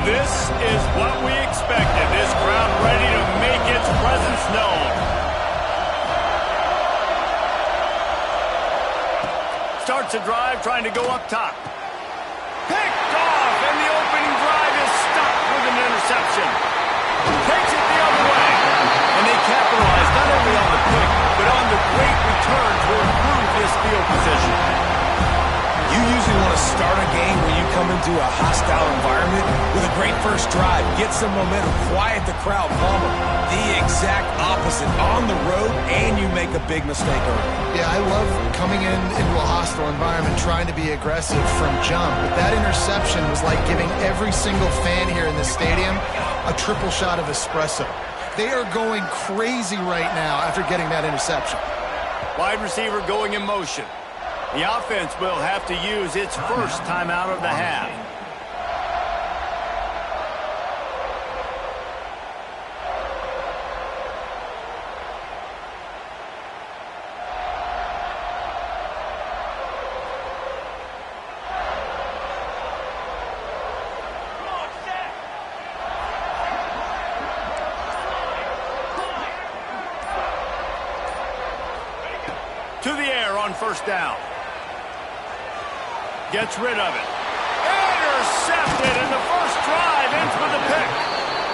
This is what we expected. This crowd ready to make its presence known. Starts a drive trying to go up top. Picked off, and the opening drive is stopped with an interception. Takes it the other way. And they capitalize not only on the pick, but on the great return to improve this field position. You usually want to start a game when you come into a hostile environment with a great first drive. Get some momentum, quiet the crowd, calm them. The exact opposite on the road, and you make a big mistake early. Yeah, I love coming into a hostile environment, trying to be aggressive from jump. But that interception was like giving every single fan here in the stadium a triple shot of espresso. They are going crazy right now after getting that interception. Wide receiver going in motion. The offense will have to use its first timeout of the half. To the air on first down. Gets rid of it. Intercepted, and the first drive ends with a pick.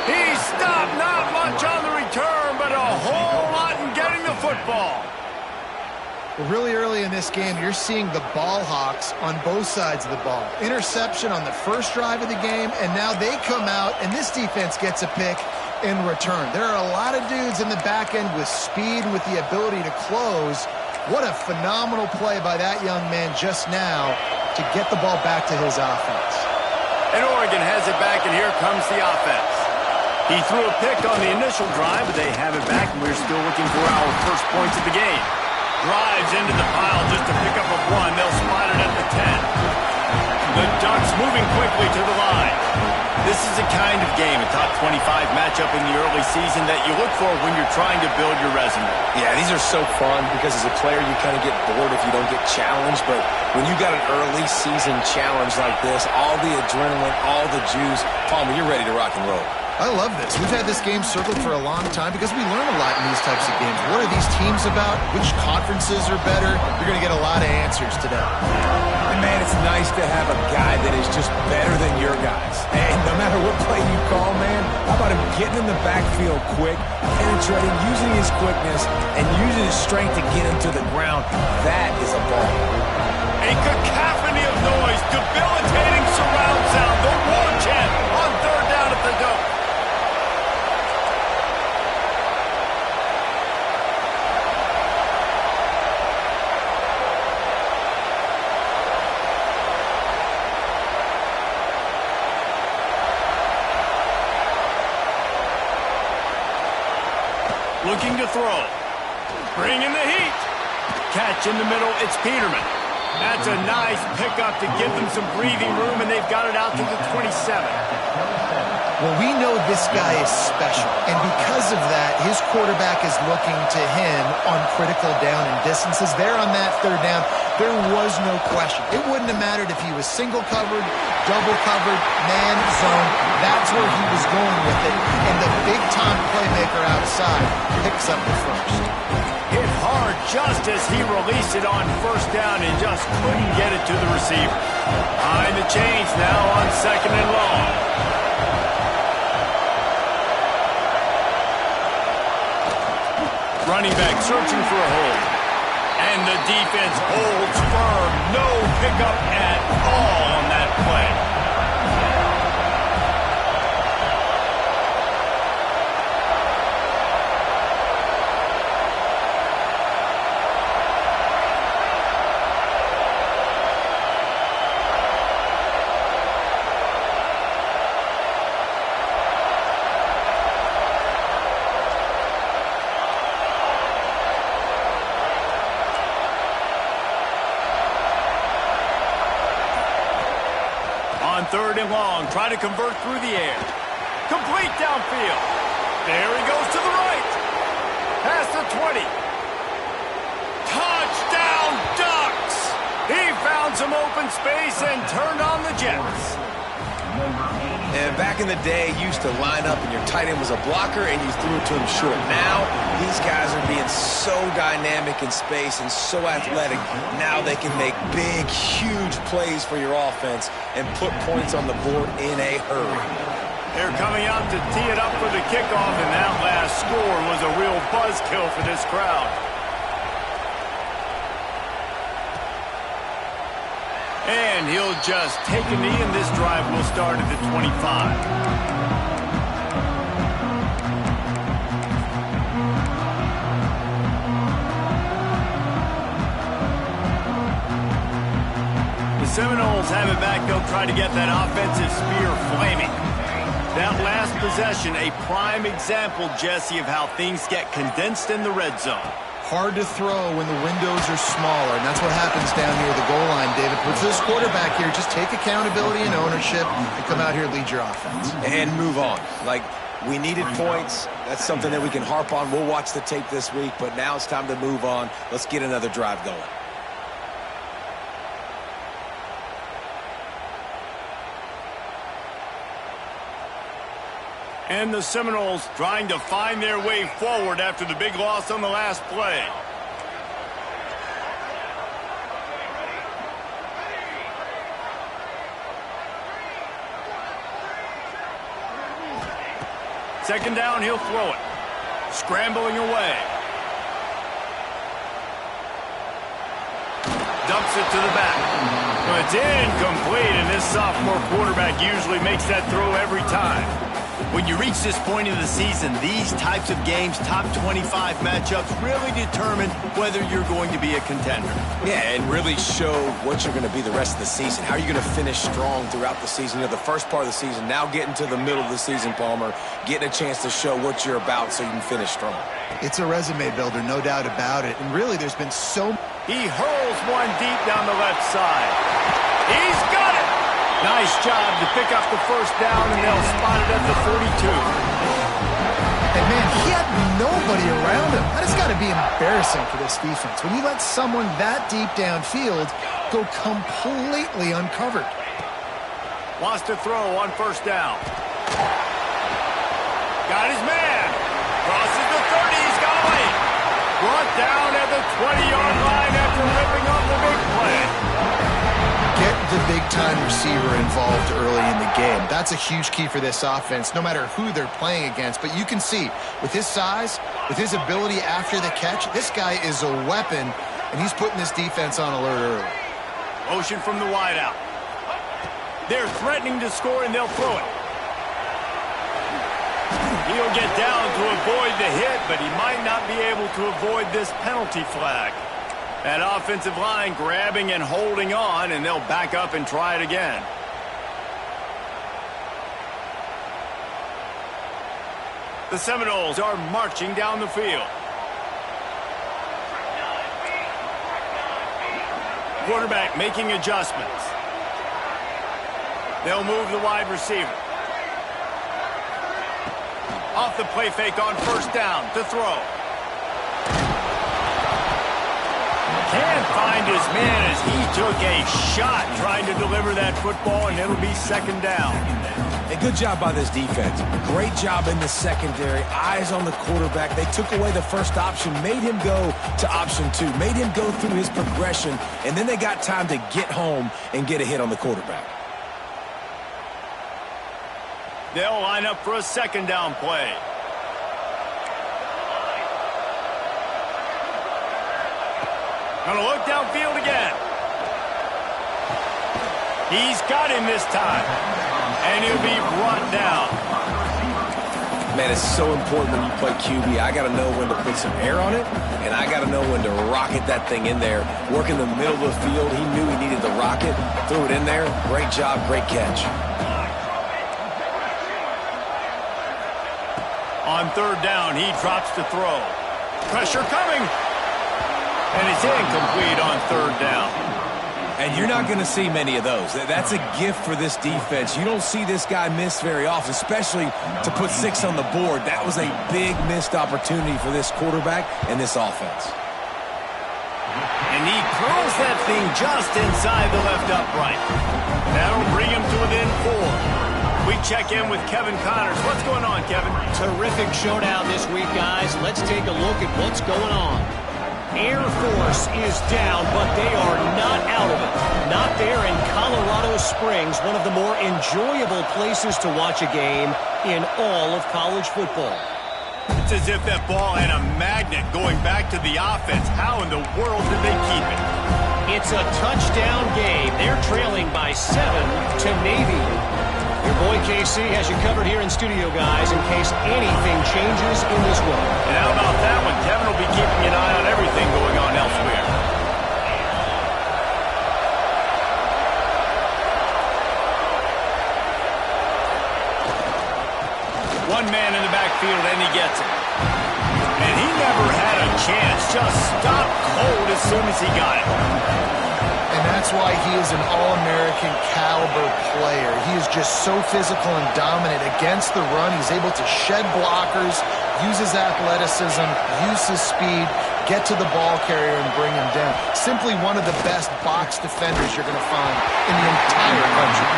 He stopped, not much on the return, but a whole lot in getting the football. Well, really early in this game, you're seeing the ball hawks on both sides of the ball. Interception on the first drive of the game, and now they come out, and this defense gets a pick in return. There are a lot of dudes in the back end with speed and with the ability to close. What a phenomenal play by that young man just now to get the ball back to his offense. And Oregon has it back, and here comes the offense. He threw a pick on the initial drive, but they have it back, and we're still looking for our first points of the game. Drives into the pile just to pick up a one. They'll spot it at the 10. The Ducks moving quickly to the line. This is the kind of game, a top 25 matchup in the early season, that you look for when you're trying to build your resume. Yeah, these are so fun because as a player you kind of get bored if you don't get challenged, but when you got an early season challenge like this, all the adrenaline, all the juice, Palmer, you're ready to rock and roll. I love this. We've had this game circled for a long time because we learn a lot in these types of games. What are these teams about? Which conferences are better? You're going to get a lot of answers today. And man, it's nice to have a guy that is just better than your guys. And no matter what play you call, man, how about him getting in the backfield quick, penetrating, using his quickness, and using his strength to get him to the ground? That is a ball. A cacophony of noise, debilitating surround sound, the war chant on third down at the Ducks. Looking to throw. Bring in the heat. Catch in the middle. It's Peterman. That's a nice pickup to give them some breathing room, and they've got it out to the 27. Well, we know this guy is special, and because of that, his quarterback is looking to him on critical down and distances. There on that third down, there was no question. It wouldn't have mattered if he was single covered, double covered, man zone. That's where he was going with it, and the big-time playmaker outside picks up the first. Hit hard just as he released it on first down and just couldn't get it to the receiver. Behind the chains now on second and long. Running back searching for a hold. And the defense holds firm. No pickup at all on that play. Third and long, try to convert through the air. Complete downfield. There he goes to the right. Past the 20. Touchdown, Ducks! He found some open space and turned on the Jets. And back in the day, you used to line up and your tight end was a blocker and you threw it to him short. Now, these guys are being so dynamic in space and so athletic. Now they can make big, huge plays for your offense and put points on the board in a hurry. They're coming out to tee it up for the kickoff, and that last score was a real buzzkill for this crowd. And he'll just take a knee, and this drive will start at the 25. The Seminoles have it back. They'll try to get that offensive spear flaming. That last possession, a prime example, Jesse, of how things get condensed in the red zone. Hard to throw when the windows are smaller, and that's what happens down here at the goal line, David. But for this quarterback here, just take accountability and ownership and come out here and lead your offense. And move on. Like, we needed points. That's something that we can harp on. We'll watch the tape this week, but now it's time to move on. Let's get another drive going. And the Seminoles trying to find their way forward after the big loss on the last play. Second down, he'll throw it. Scrambling away. Dumps it to the back. But it's incomplete, and this sophomore quarterback usually makes that throw every time. When you reach this point in the season, these types of games, top 25 matchups, really determine whether you're going to be a contender. Yeah, and really show what you're going to be the rest of the season. How are you going to finish strong throughout the season? You know, the first part of the season, now getting to the middle of the season, Palmer, getting a chance to show what you're about so you can finish strong. It's a resume builder, no doubt about it. And really, there's been so... He hurls one deep down the left side. He's got it! Nice job to pick up the first down, and they'll spot it at the 42. And, man, he had nobody around him. That has got to be embarrassing for this defense. When you let someone that deep downfield go completely uncovered. Wants to throw on first down. Got his man. Crosses the 30. He's got a lane. Brought down at the 20-yard line after ripping off the big play. Get the big-time receiver involved early in the game. That's a huge key for this offense, no matter who they're playing against. But you can see, with his size, with his ability after the catch, this guy is a weapon, and he's putting this defense on alert early. Motion from the wideout. They're threatening to score, and they'll throw it. He'll get down to avoid the hit, but he might not be able to avoid this penalty flag. That offensive line grabbing and holding on, and they'll back up and try it again. The Seminoles are marching down the field. Quarterback making adjustments. They'll move the wide receiver. Off the play fake on first down to throw. Can't find his man as he took a shot trying to deliver that football, and it'll be second down. A good job by this defense. Great job in the secondary. Eyes on the quarterback. They took away the first option, made him go to option 2, made him go through his progression, and then they got time to get home and get a hit on the quarterback. They'll line up for a second down play. Gonna look downfield again. He's got him this time. And he'll be brought down. Man, it's so important when you play QB. I got to know when to put some air on it, and I got to know when to rocket that thing in there. Work in the middle of the field. He knew he needed the rocket. Threw it in there. Great job, great catch. On third down, he drops to throw. Pressure coming. And it's incomplete on third down. And you're not going to see many of those. That's a gift for this defense. You don't see this guy miss very often, especially to put 6 on the board. That was a big missed opportunity for this quarterback and this offense. And he throws that thing just inside the left upright. That'll bring him to within 4. check in with Kevin Connors. What's going on, Kevin? Terrific showdown this week, guys. Let's take a look at what's going on. Air Force is down, but they are not out of it. Not there in Colorado Springs, one of the more enjoyable places to watch a game in all of college football. It's as if that ball had a magnet going back to the offense. How in the world did they keep it? It's a touchdown game. They're trailing by 7 to Navy. Your boy KC has you covered here in studio, guys, in case anything changes in this one. And how about that one? Kevin will be keeping an eye on everything going on elsewhere. One man in the backfield, and he gets it. And he never had a chance. Just stopped cold as soon as he got it. And that's why he is an All-American caliber player. He is just so physical and dominant against the run. He's able to shed blockers, use his athleticism, use his speed, get to the ball carrier and bring him down. Simply one of the best box defenders you're going to find in the entire country.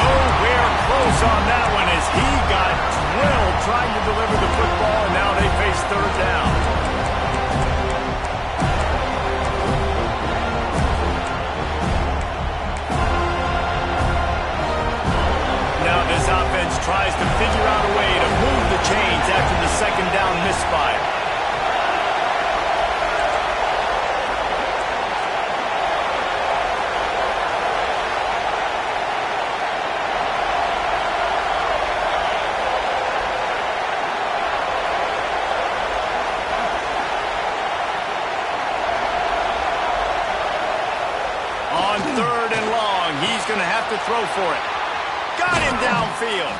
Nowhere close on that one as he got drilled trying to deliver the football, and now they face third down. Now this offense tries to figure out a way to move the chains after the second down misfire. On third and long, he's going to have to throw for it. Got him downfield.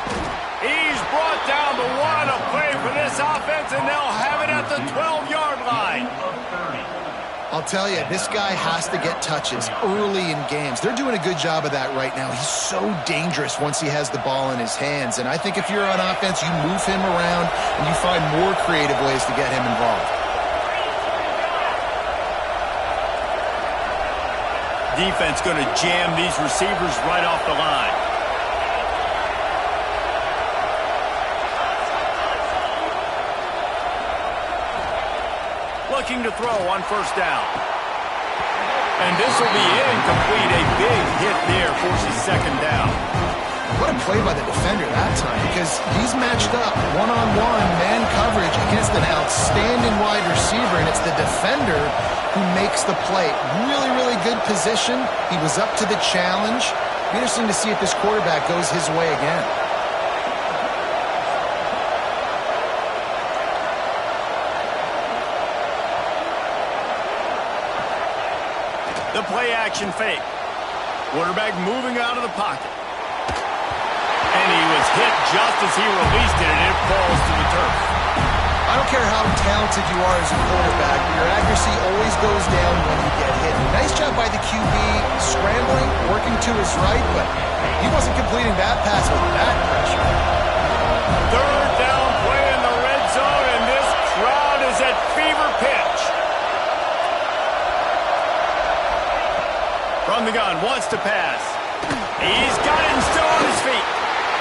He's brought down the one, a play for this offense, and they'll have it at the 12-yard line. I'll tell you, this guy has to get touches early in games. They're doing a good job of that right now. He's so dangerous once he has the ball in his hands. And I think if you're on offense, you move him around and you find more creative ways to get him involved. Defense going to jam these receivers right off the line. Looking to throw on first down. And this will be incomplete. A big hit there forces second down. What a play by the defender that time, because he's matched up one-on-one man coverage against an outstanding wide receiver, and it's the defender who makes the play. Really, really good position. He was up to the challenge. Be interesting to see if this quarterback goes his way again. The play action fake. Quarterback moving out of the pocket. And he was hit just as he released it, and it falls to the turf. I don't care how talented you are as a quarterback, but your accuracy always goes down when you get hit. Nice job by the QB scrambling, working to his right, but he wasn't completing that pass with that pressure. Third down play in the red zone, and this crowd is at fever pitch. From the gun, wants to pass. He's got it and still on his feet.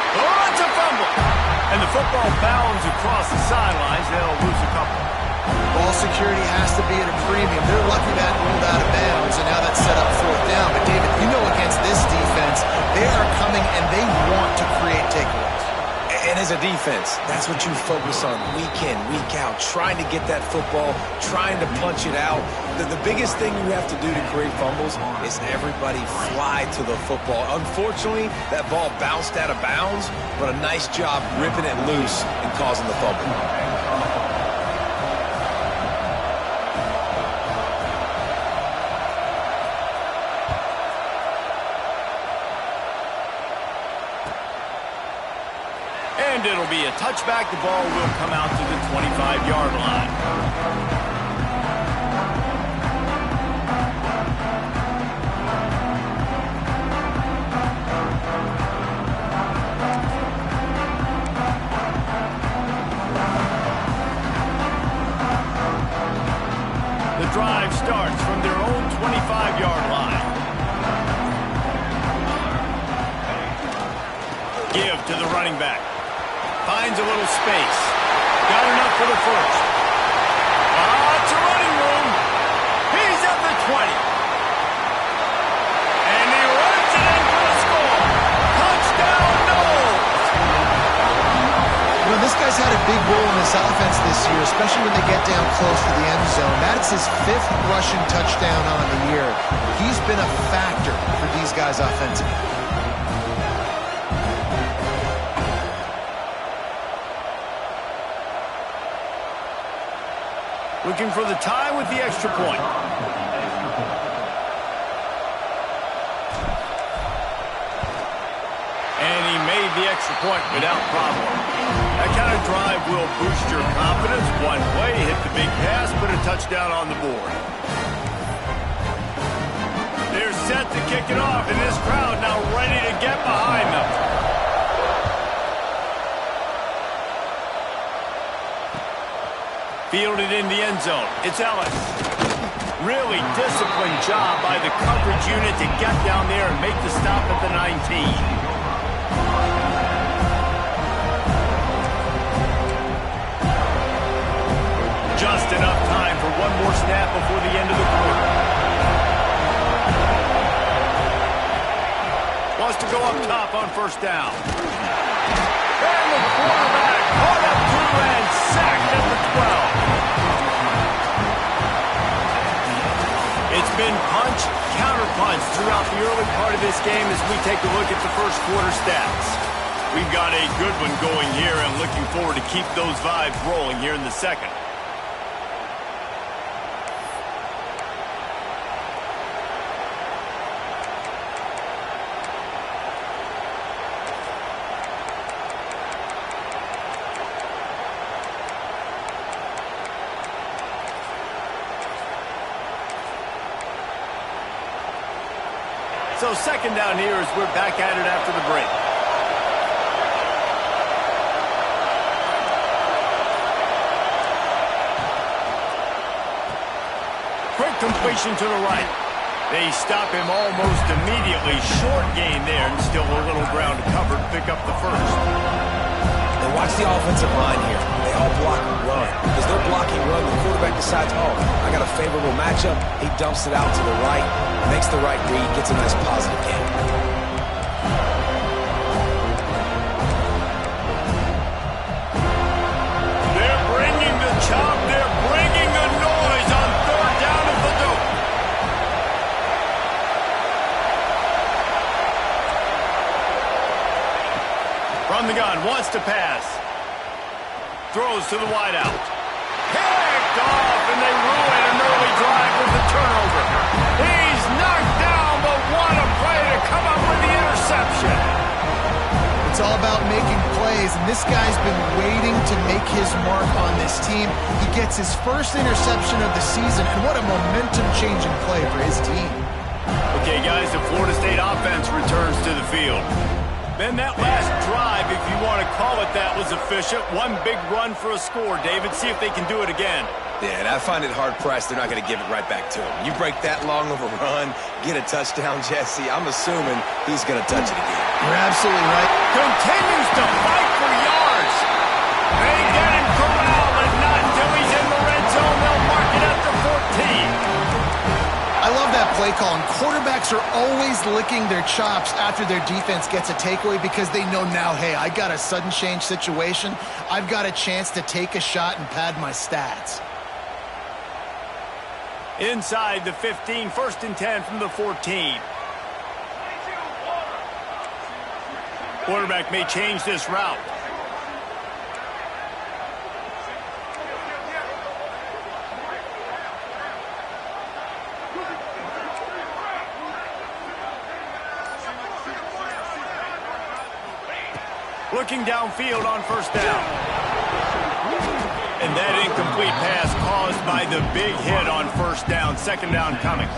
Oh, it's a fumble. And the football bounds across the sidelines. They'll lose a couple. Ball security has to be at a premium. They're lucky that rolled out of bounds, and now that's set up fourth down. But, David, you know against this defense, they are coming and they want to create takeaways. And as a defense, that's what you focus on week in, week out, trying to get that football, trying to punch it out. The biggest thing you have to do to create fumbles is everybody fly to the football. Unfortunately, that ball bounced out of bounds, but a nice job ripping it loose and causing the fumble. And it'll be a touchback. The ball will come out to the 25-yard line. The drive starts from their own 25-yard line. Give to the running back. Finds a little space. Got enough for the first. Lots of running room. He's at the 20. And he runs it in for a score. Touchdown, Knowles. You know, this guy's had a big role in this offense this year, especially when they get down close to the end zone. That's his 5th rushing touchdown on the year. He's been a factor for these guys offensively. Looking for the tie with the extra point. And he made the extra point without problem. That kind of drive will boost your confidence. One play, hit the big pass, put a touchdown on the board. They're set to kick it off, and this crowd now ready to get behind them. Fielded in the end zone. It's Ellis. Really disciplined job by the coverage unit to get down there and make the stop at the 19. Just enough time for one more snap before the end of the quarter. Wants to go up top on first down. And the quarterback caught up to and sacked at the 12. It's been punch, counter-punch throughout the early part of this game as we take a look at the first quarter stats. We've got a good one going here and looking forward to keep those vibes rolling here in the second. So second down here as we're back at it after the break. Quick completion to the right. They stop him almost immediately. Short gain there and still a little ground covered. Pick up the first. And watch the offensive line here. They all block run. Because they're blocking run, the quarterback decides, oh, I got a favorable matchup. He dumps it out to the right, makes the right read, gets a nice positive gain. They're bringing the chop. They're bringing the noise on third down at the dope. From the gun, wants to pass. Throws to the wideout. Picked off, and they ruin an early drive with the turnover. He's knocked down, but what a play to come up with the interception. It's all about making plays, and this guy's been waiting to make his mark on this team. He gets his first interception of the season, and what a momentum-changing play for his team. Okay, guys, the Florida State offense returns to the field. Then that last drive, if you want to call it that, was efficient. One big run for a score. David, see if they can do it again. Yeah, and I find it hard-pressed they're not going to give it right back to him. You break that long of a run, get a touchdown, Jesse, I'm assuming he's going to touch it again. You're absolutely right. Continues to fight for yards. They get him corralled, and not until he's in the red zone. They'll mark it at the 14. I love that play call, and quarterbacks are always licking their chops after their defense gets a takeaway because they know now, hey, I got a sudden change situation. I've got a chance to take a shot and pad my stats. Inside the 15, 1st and 10 from the 14. Quarterback may change this route. Looking downfield on first down. And that incomplete pass caused by the big hit on first down. Second down coming.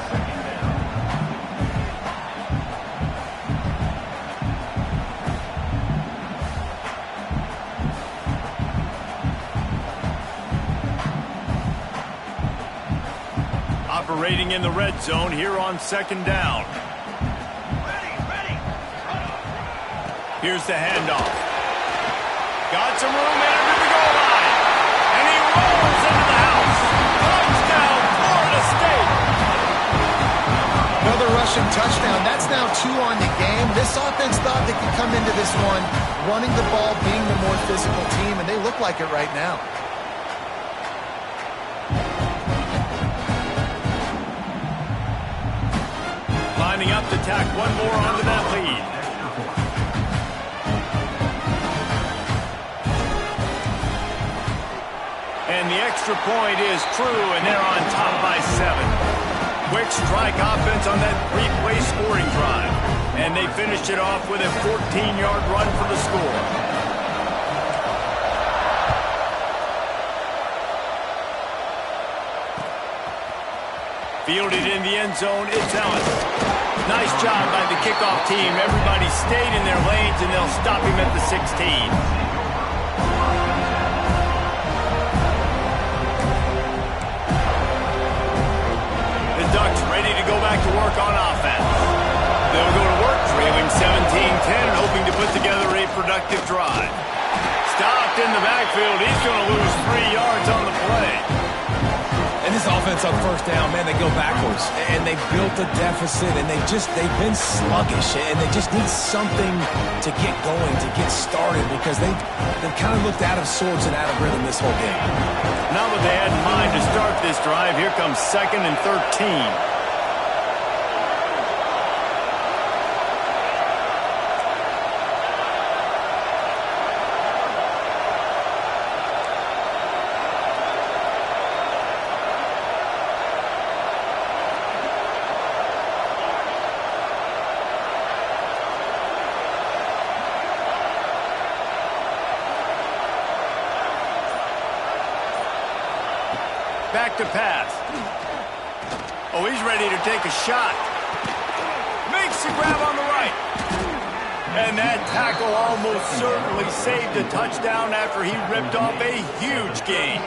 Operating in the red zone here on second down. Here's the handoff. Got some room into the goal line. And he rolls into the house. Touchdown, Florida State. Another rushing touchdown. That's now 2 on the game. This offense thought they could come into this one running the ball, being the more physical team, and they look like it right now. Lining up to tack one more onto that lead. And the extra point is true, and they're on top by 7. Quick strike offense on that 3-play scoring drive. And they finished it off with a 14-yard run for the score. Fielded in the end zone, it's Ellis. Nice job by the kickoff team. Everybody stayed in their lanes, and they'll stop him at the 16. Ducks ready to go back to work on offense. They'll go to work trailing 17-10 and hoping to put together a productive drive. Stopped in the backfield. He's going to lose 3 yards on the play. And this offense on first down, man, they go backwards. And they built a deficit, and they've been sluggish. And they just need something to get going, to get started, because they've kind of looked out of sorts and out of rhythm this whole game. Not what they had in mind to start this drive. Here comes 2nd and 13. Back to pass. Oh, he's ready to take a shot. Makes the grab on the right. And that tackle almost certainly saved a touchdown after he ripped off a huge gain.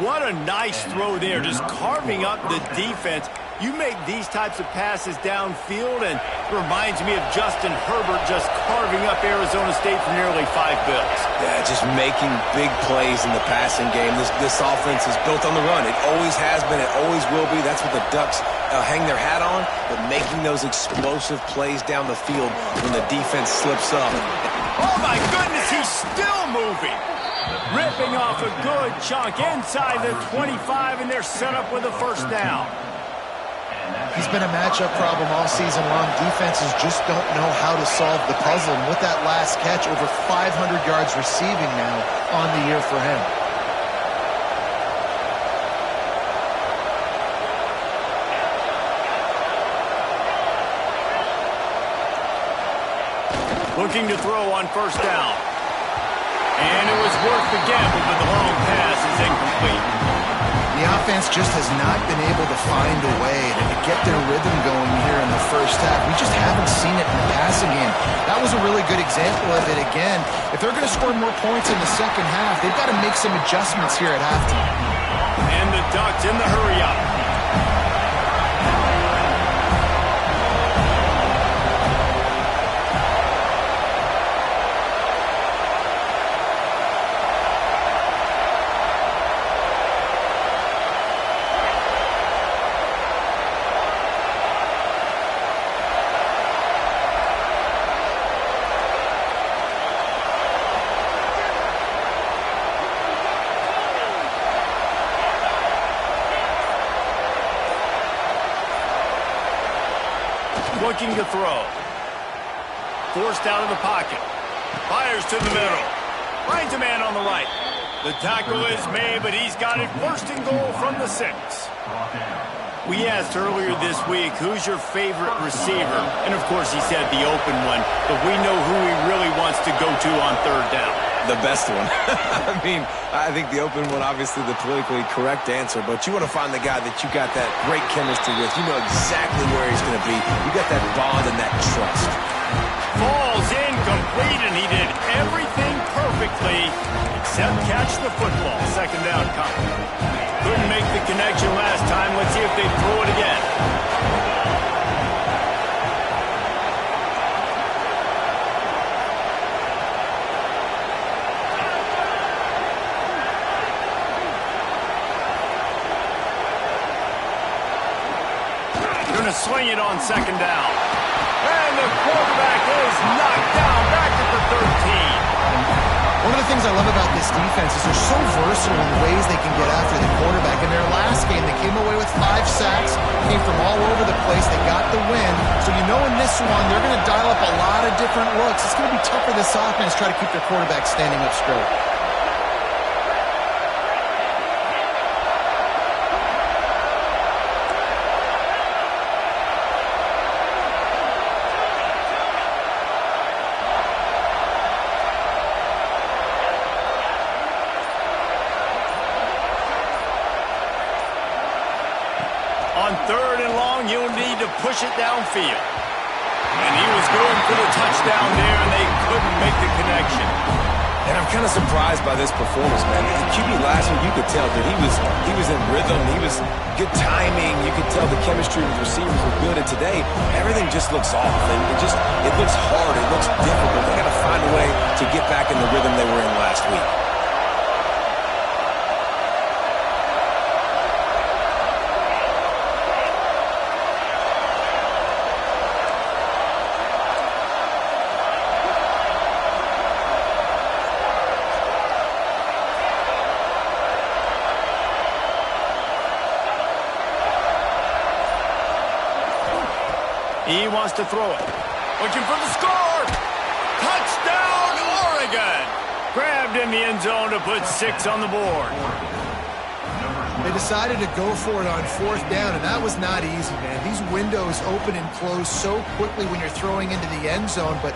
What a nice throw there, just carving up the defense. You make these types of passes downfield, and it reminds me of Justin Herbert just carving up Arizona State for nearly 5 bills. Yeah, just making big plays in the passing game. This offense is built on the run. It always has been. It always will be. That's what the Ducks hang their hat on, but making those explosive plays down the field when the defense slips up. Oh, my goodness, he's still moving. Ripping off a good chunk inside the 25, and they're set up with a first down. He's been a matchup problem all season long. Defenses just don't know how to solve the puzzle. And with that last catch, over 500 yards receiving now on the year for him. Looking to throw on first down. And it was worth the gamble, but the long pass is incomplete. The offense just has not been able to find a way to get their rhythm going here in the first half. We just haven't seen it in the passing game. That was a really good example of it again. If they're going to score more points in the second half, they've got to make some adjustments here at halftime. And the Ducks in the hurry-up. Looking to throw. Forced out of the pocket. Fires to the middle. Finds a man on the right. The tackle is made, but he's got it first and goal from the 6. We asked earlier this week, who's your favorite receiver? And, of course, he said the open one, but we know who he really wants to go to on third down. The best one. I mean, I think the open one, obviously the politically correct answer, but you want to find the guy that you got that great chemistry with. You know exactly where he's going to be. You got that bond and that trust. Falls incomplete, and he did everything perfectly except catch the football. Second down coming. Couldn't make the connection last time. Let's see if they throw it again. to sling it on second down. And the quarterback is knocked down back at the 13. One of the things I love about this defense is they're so versatile in the ways they can get after the quarterback. In their last game, they came away with 5 sacks, came from all over the place. They got the win. So you know in this one, they're going to dial up a lot of different looks. It's going to be tough for this offense to try to keep their quarterback standing up straight. On third and long, you'll need to push it downfield. And he was going for the touchdown there, and they couldn't make the connection. And I'm kind of surprised by this performance, man. The QB last week, you could tell that he was in rhythm. He was good timing. You could tell the chemistry with receivers were good. And today, everything just looks off. And it looks hard. It looks difficult. They got to find a way to get back in the rhythm they were in last week. He wants to throw it. Looking for the score. Touchdown, Oregon. Grabbed in the end zone to put 6 on the board. They decided to go for it on 4th down, and that was not easy, man. These windows open and close so quickly when you're throwing into the end zone, but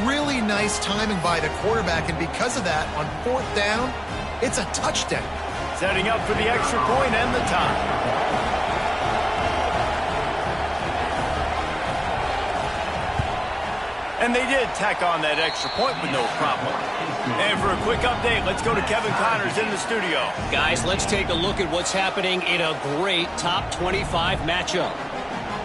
really nice timing by the quarterback, and because of that, on 4th down, it's a touchdown. Setting up for the extra point and the tie. And they did tack on that extra point with no problem. And for a quick update, let's go to Kevin Connors in the studio. Guys, let's take a look at what's happening in a great top 25 matchup.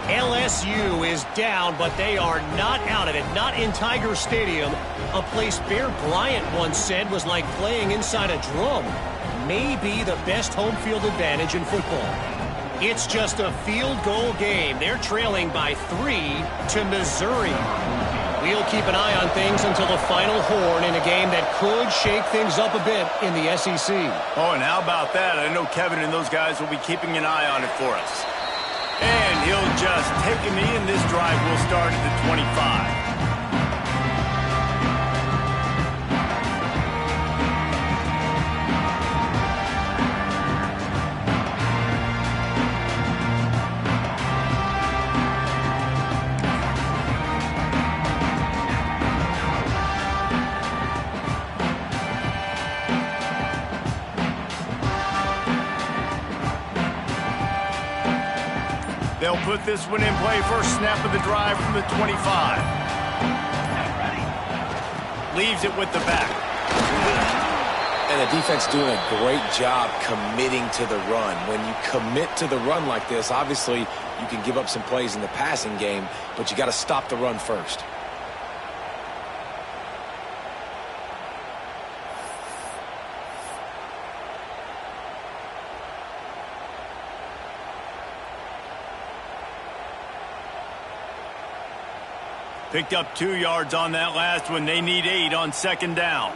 LSU is down, but they are not out of it. Not in Tiger Stadium, a place Bear Bryant once said was like playing inside a drum. Maybe the best home field advantage in football. It's just a field goal game. They're trailing by 3 to Missouri. We'll keep an eye on things until the final horn in a game that could shake things up a bit in the SEC. Oh, and how about that? I know Kevin and those guys will be keeping an eye on it for us. And he'll just take a knee, and this drive will start at the 25. They'll put this one in play. First snap of the drive from the 25. Leaves it with the back. And the defense doing a great job committing to the run. When you commit to the run like this, obviously you can give up some plays in the passing game, but you got to stop the run first. Picked up 2 yards on that last one. They need 8 on second down.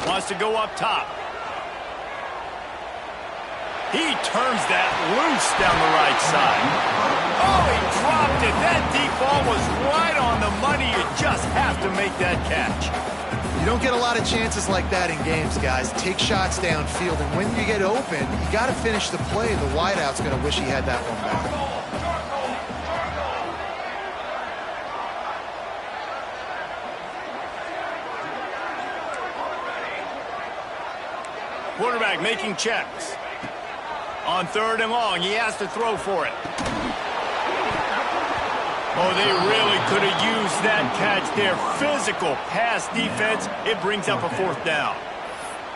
Wants to go up top. He turns that loose down the right side. Oh, he dropped it. That deep ball was right on the money. You just have to make that catch. You don't get a lot of chances like that in games, guys. Take shots downfield, and when you get open, you got to finish the play. The wideout's going to wish he had that one back. Quarterback making checks. On third and long, he has to throw for it. Oh, they really could have used that catch there. Physical pass defense. It brings up a 4th down.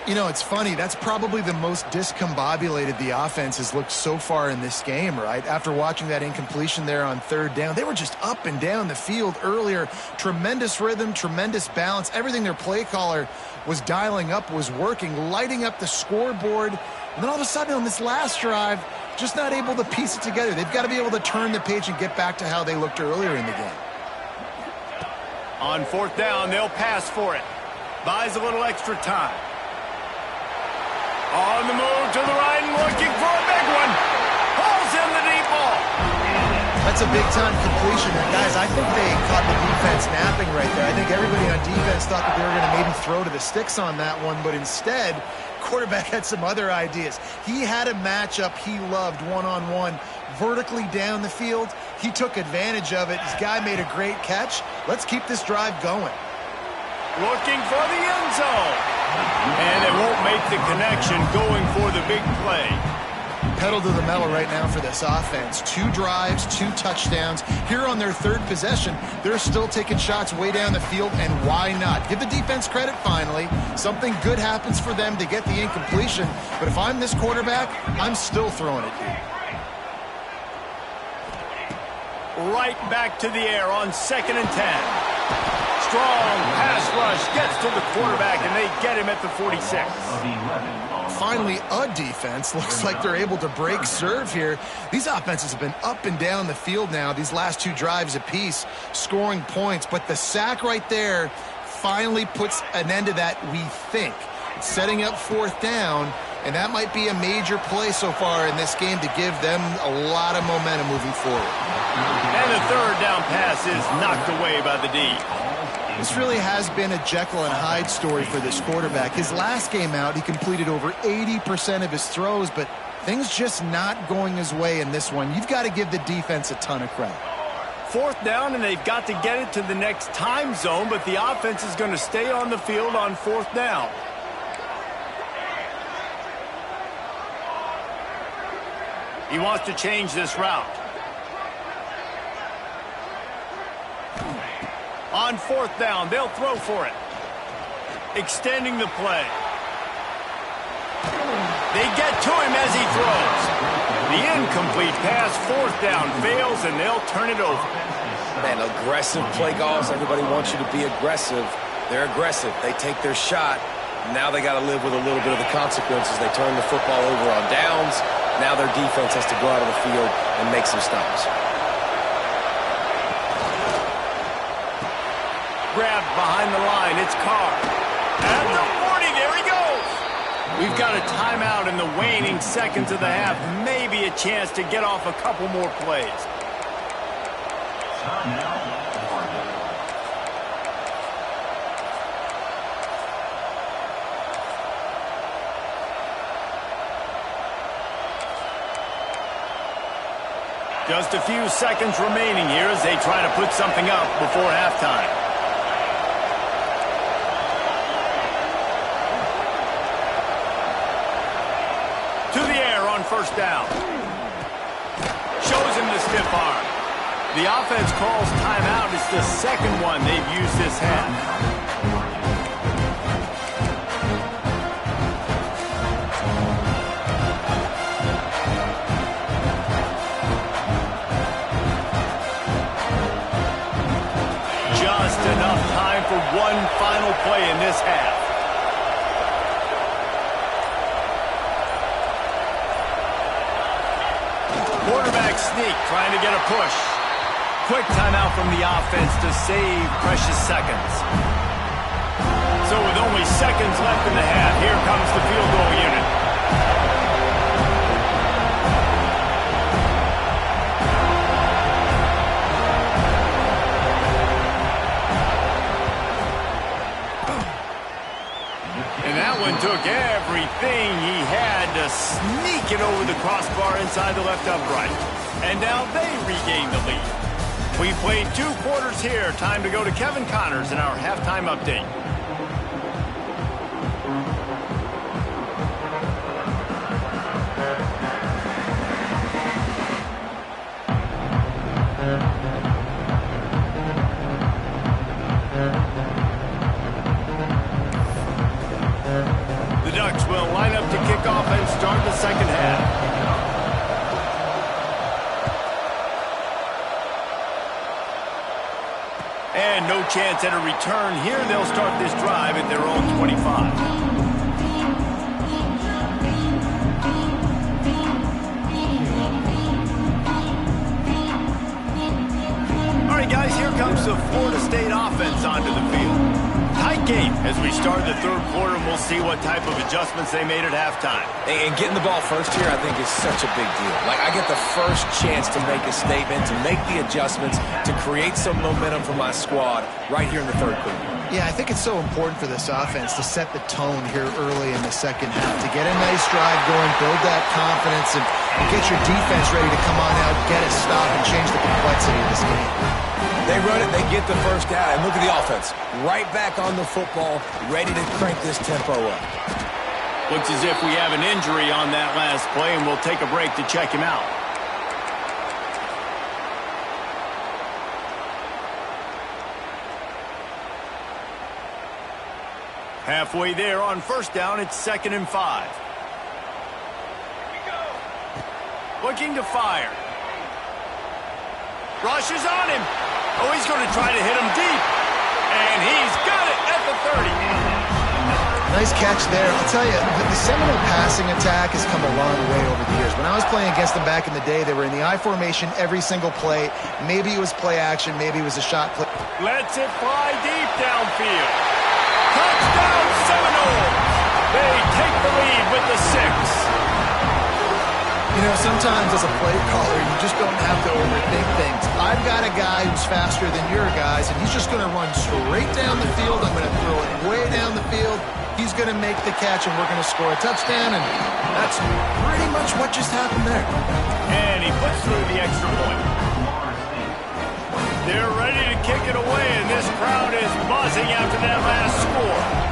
You know, it's funny. That's probably the most discombobulated the offense has looked so far in this game, right? After watching that incompletion there on third down, they were just up and down the field earlier. Tremendous rhythm, tremendous balance. Everything their play caller was dialing up was working, lighting up the scoreboard. And then all of a sudden on this last drive, just not able to piece it together. They've got to be able to turn the page and get back to how they looked earlier in the game. On fourth down, they'll pass for it. Buys a little extra time. On the move to the right and looking for a big one. Pulls in the deep ball. That's a big-time completion. And guys, I think they caught the defense napping right there. I think everybody on defense thought that they were going to maybe throw to the sticks on that one, but instead, quarterback had some other ideas. He had a matchup he loved one-on-one vertically down the field. He took advantage of it. This guy made a great catch. Let's keep this drive going. Looking for the end zone. And it won't make the connection going for the big play. Pedal to the metal right now for this offense. 2 drives, 2 touchdowns. Here on their third possession, they're still taking shots way down the field, and why not? Give the defense credit finally. Something good happens for them to get the incompletion, but if I'm this quarterback, I'm still throwing it here. Right back to the air on 2nd and 10. Strong pass rush gets to the quarterback, and they get him at the 46. Finally, a defense. Looks like they're able to break serve here. These offenses have been up and down the field now, these last 2 drives apiece, scoring points. But the sack right there finally puts an end to that, we think. It's setting up 4th down, and that might be a major play so far in this game to give them a lot of momentum moving forward. And the 3rd down pass is knocked away by the D. This really has been a Jekyll and Hyde story for this quarterback. His last game out, he completed over 80% of his throws, but things just not going his way in this one. You've got to give the defense a ton of credit. 4th down, and they've got to get it to the next time zone, but the offense is going to stay on the field on 4th down. He wants to change this route. On 4th down, they'll throw for it. Extending the play. They get to him as he throws. The incomplete pass, 4th down, fails, and they'll turn it over. Man, aggressive play calls. Everybody wants you to be aggressive. They're aggressive. They take their shot. Now they got to live with a little bit of the consequences. They turn the football over on downs. Now their defense has to go out on the field and make some stops. Grabbed behind the line. It's Carr. At the 40, there he goes. We've got a timeout in the waning seconds of the half. Maybe a chance to get off a couple more plays. Just a few seconds remaining here as they try to put something up before halftime. To the air on 1st down. Shows him the stiff arm. The offense calls timeout. It's the 2nd one they've used this half. Enough time for one final play in this half. Quarterback sneak, trying to get a push. Quick timeout from the offense to save precious seconds. So with only seconds left in the half, here comes the field goal unit. Took everything he had to sneak it over the crossbar inside the left upright. And now they regain the lead. We played 2 quarters here. Time to go to Kevin Connors in our halftime update. The Ducks will line up to kick off and start the 2nd half. And no chance at a return here. They'll start this drive at their own 25. Guys, here comes the Florida State offense onto the field. Tight game as we start the third quarter, and we'll see what type of adjustments they made at halftime. And getting the ball first here, I think, is such a big deal. Like, I get the first chance to make a statement, to make the adjustments, to create some momentum for my squad right here in the third quarter. Yeah, I think it's so important for this offense to set the tone here early in the second half, to get a nice drive going, build that confidence, and get your defense ready to come on out, get a stop, and change the complexity of this game. They run it, they get the first down, and look at the offense. Right back on the football, ready to crank this tempo up. Looks as if we have an injury on that last play, and we'll take a break to check him out. Halfway there on first down, it's 2nd and 5. Looking to fire. Rush is on him. Oh, he's going to try to hit him deep. And he's got it at the 30. Nice catch there. I'll tell you, the Seminole passing attack has come a long way over the years. When I was playing against them back in the day, they were in the I formation every single play. Maybe it was play action, maybe it was a shot play. Lets it fly deep downfield. Touchdown Seminoles! They take the lead with the 6. You know, sometimes as a play caller, you just don't have to overthink things. I've got a guy who's faster than your guys, and he's just going to run straight down the field. I'm going to throw it way down the field. He's going to make the catch, and we're going to score a touchdown, and that's pretty much what just happened there. And he puts through the extra point. They're ready to kick it away, and this crowd is buzzing after that last score.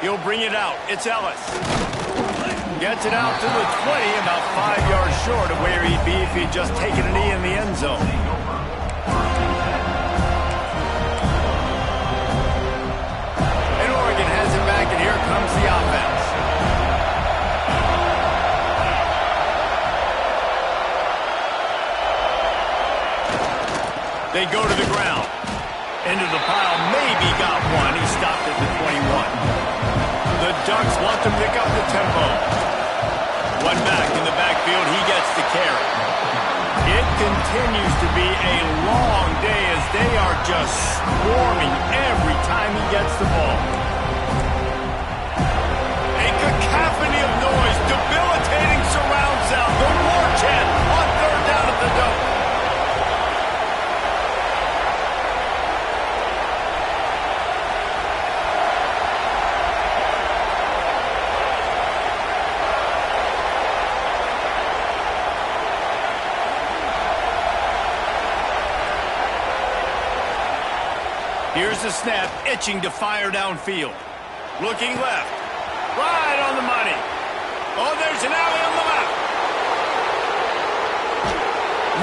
He'll bring it out. It's Ellis. Gets it out to the 20, about 5 yards short of where he'd be if he'd just taken a knee in the end zone. And Oregon has it back, and here comes the offense. They go to the ground. Into the pile, maybe got one. He stopped at the 21. The Ducks want to pick up the tempo. One back in the backfield, he gets the carry. It continues to be a long day as they are just swarming every time he gets the ball. A cacophony of noise, debilitating surround sound. The war chant on 3rd down at the Ducks. Here's the snap, itching to fire downfield. Looking left. Right on the money. Oh, there's an alley on the left.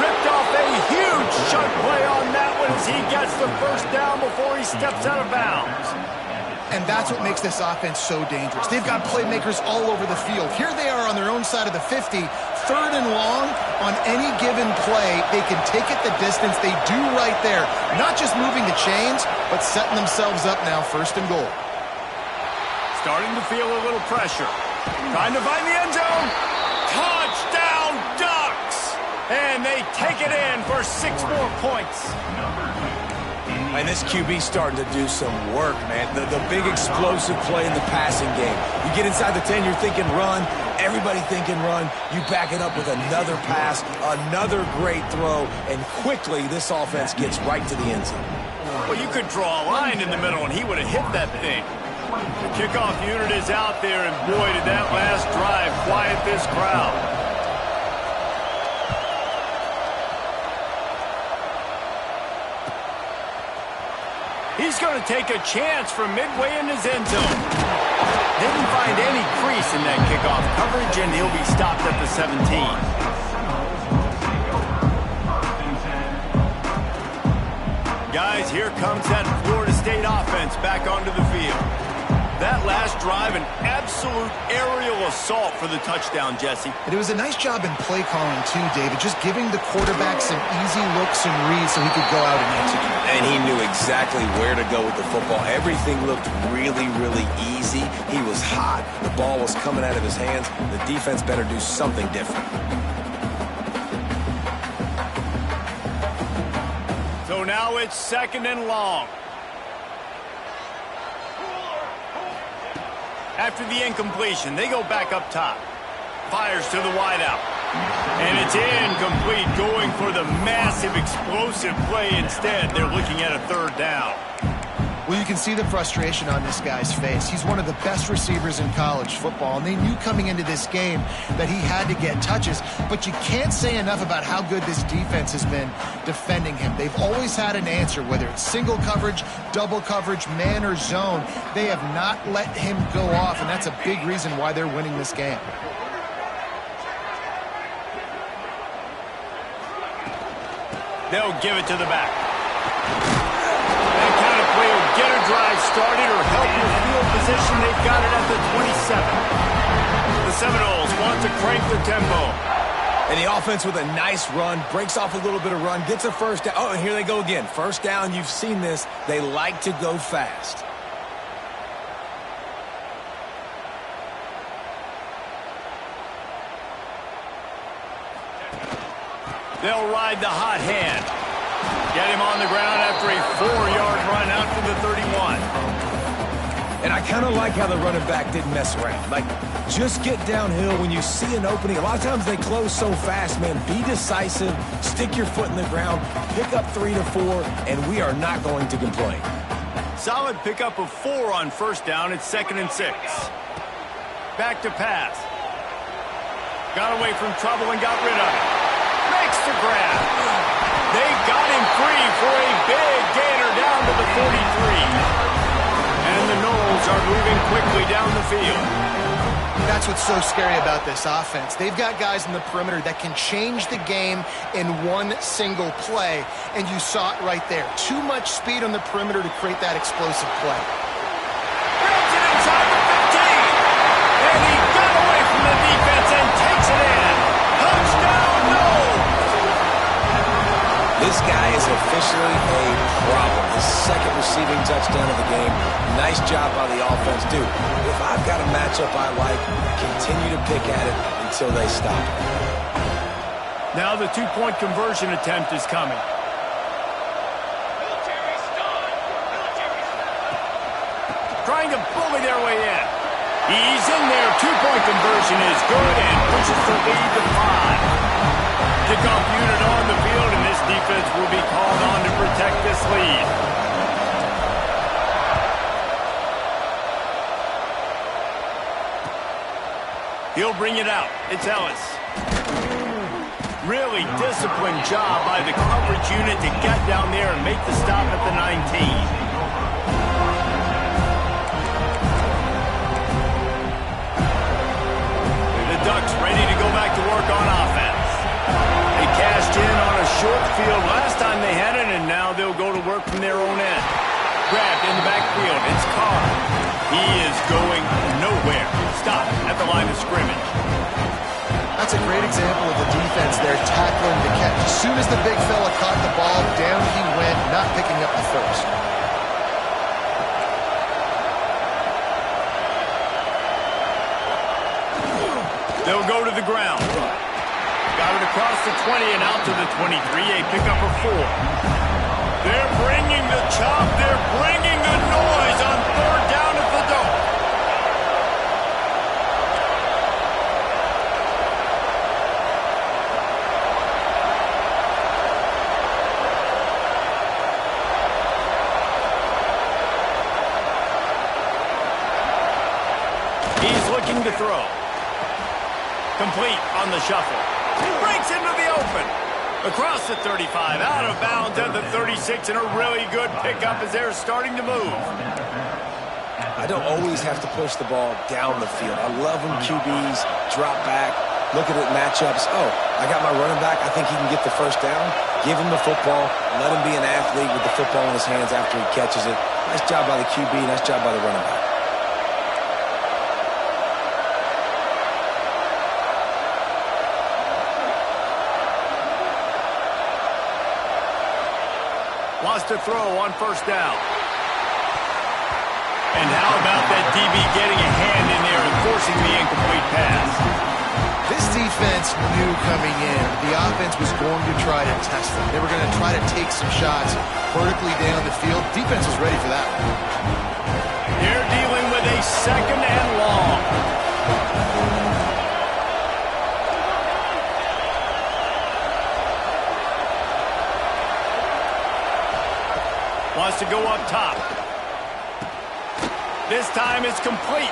Ripped off a huge chunk play on that one as he gets the first down before he steps out of bounds. And that's what makes this offense so dangerous. They've got playmakers all over the field. Here they are on their own side of the 50. 3rd and long, on any given play, they can take it the distance. They do right there. Not just moving the chains, but setting themselves up now 1st and goal. Starting to feel a little pressure. Trying to find the end zone. Touchdown Ducks! And they take it in for 6 more points. And this QB's starting to do some work, man. The big explosive play in the passing game. You get inside the 10, you're thinking run. Everybody thinking run. You back it up with another pass, another great throw, and quickly this offense gets right to the end zone. Well, you could draw a line in the middle, and he would have hit that thing. The kickoff unit is out there, and boy, did that last drive quiet this crowd. He's going to take a chance from midway in his end zone. Didn't find any crease in that kickoff coverage, and he'll be stopped at the 17. Guys, here comes that Florida State offense back onto the field. That last drive, an absolute aerial assault for the touchdown, Jesse. And it was a nice job in play calling too, David, just giving the quarterback some easy looks and reads so he could go out and execute. And he knew exactly where to go with the football. Everything looked really, really easy. He was hot. The ball was coming out of his hands. The defense better do something different. So now it's 2nd and long. After the incompletion, they go back up top. Fires to the wideout. And it's incomplete, going for the massive explosive play instead. They're looking at a 3rd down. Well, you can see the frustration on this guy's face. He's one of the best receivers in college football, and they knew coming into this game that he had to get touches, but you can't say enough about how good this defense has been defending him. They've always had an answer, whether it's single coverage, double coverage, man or zone. They have not let him go off, and that's a big reason why they're winning this game. They'll give it to the back. That kind of play will get a drive started or help your field position. They've got it at the 27. The Seminoles want to crank the tempo. And the offense with a nice run, breaks off a little bit of run, gets a 1st down. Oh, and here they go again. 1st down, you've seen this. They like to go fast. They'll ride the hot hand. Get him on the ground after a 4-yard run out to the 31. And I kind of like how the running back didn't mess around. Like, just get downhill when you see an opening. A lot of times they close so fast, man. Be decisive, stick your foot in the ground, pick up 3 to 4, and we are not going to complain. Solid pickup of 4 on 1st down. It's 2nd and 6. Back to pass. Got away from trouble and got rid of it. Makes the grab. They got him free for a big gainer down to the 43. And the Noles are moving quickly down the field. That's what's so scary about this offense. They've got guys in the perimeter that can change the game in one single play, and you saw it right there. Too much speed on the perimeter to create that explosive play. Grabs it inside the 15. And he got away from the defense and takes it in. Touchdown, Noles! This guy is officially a problem. His 2nd receiving touchdown of the game. Nice job by the offense. Dude, if I've got a matchup I like, continue to pick at it until they stop it. Now the 2-point conversion attempt is coming. Trying to bully their way in. He's in there. 2-point conversion is good and pushes the lead to 5. Kickoff unit on the field, and this defense will be called on to protect this lead. He'll bring it out. It's Ellis. Really disciplined job by the coverage unit to get down there and make the stop at the 19. Ducks ready to go back to work on offense. They cashed in on a short field last time they had it, and now they'll go to work from their own end. Grabbed in the backfield. It's Carr. He is going nowhere. Stop at the line of scrimmage. That's a great example of the defense there tackling the catch. As soon as the big fella caught the ball, down he went, not picking up the 1st. They'll go to the ground. Got it across the 20 and out to the 23. A pickup of 4. They're bringing the chop. They're bringing the noise on 3rd down at the dome. He's looking to throw. Complete on the shuffle. Breaks into the open. Across the 35, out of bounds at the 36, and a really good pickup as they're starting to move. I don't always have to push the ball down the field. I love when QBs drop back, look at it matchups. Oh, I got my running back. I think he can get the 1st down. Give him the football. Let him be an athlete with the football in his hands after he catches it. Nice job by the QB. Nice job by the running back. Wants to throw on first down. And how about that DB getting a hand in there and forcing the incomplete pass? This defense knew coming in the offense was going to try to test them. They were going to try to take some shots vertically down the field. Defense was ready for that one. They're dealing with a second and long. Wants to go up top. This time it's complete.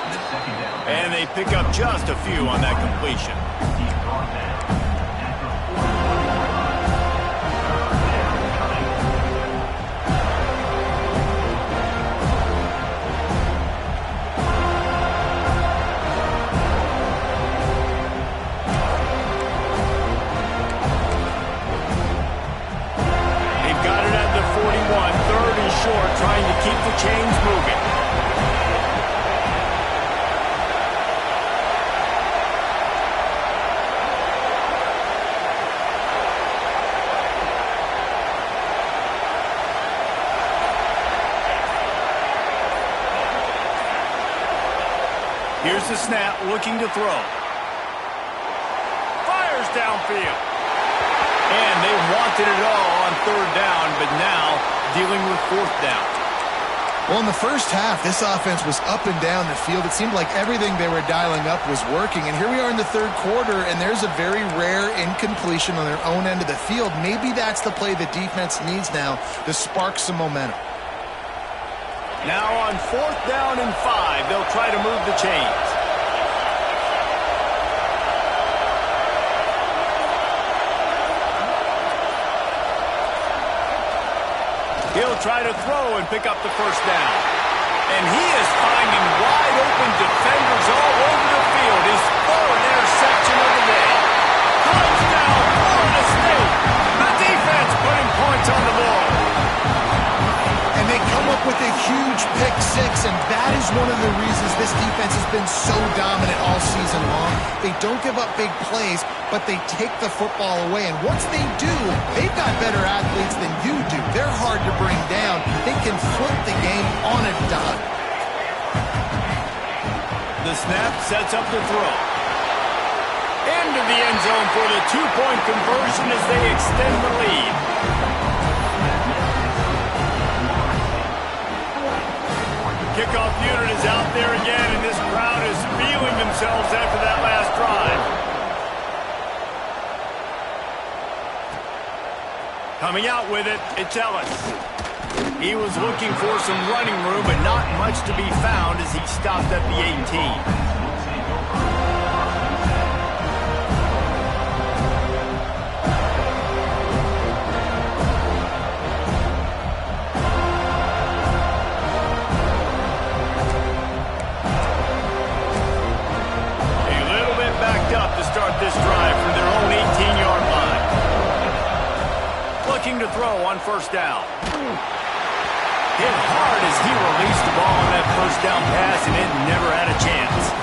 And they pick up just a few on that completion. They've got it at the 41, third and short, trying to keep the chains moving. Here's the snap, looking to throw. Fires downfield. And they wanted it all on third down, but now dealing with fourth down. Well, in the first half, this offense was up and down the field. It seemed like everything they were dialing up was working. And here we are in the third quarter, and there's a very rare incompletion on their own end of the field. Maybe that's the play the defense needs now to spark some momentum. Now on fourth down and 5, they'll try to move the chains. He'll try to throw and pick up the first down. And he is finding wide open defenders all over the field. His third interception of the day. Touchdown, Florida State. The defense putting points on the board. And they come up with a huge pick six, and that is one of the reasons this defense has been so dominant all season long. They don't give up big plays, but they take the football away. And once they do, they've got better athletes than you do. They're hard to bring down. They can flip the game on a dime. The snap sets up the throw. Into the end zone for the two-point conversion as they extend the lead. Kickoff unit is out there again, and this crowd is feeling themselves after that last drive. Coming out with it, it's Ellis. He was looking for some running room, but not much to be found as he stopped at the 18. To start this drive from their own 18-yard line. Looking to throw on first down. Hit hard as he released the ball on that first down pass, and it never had a chance.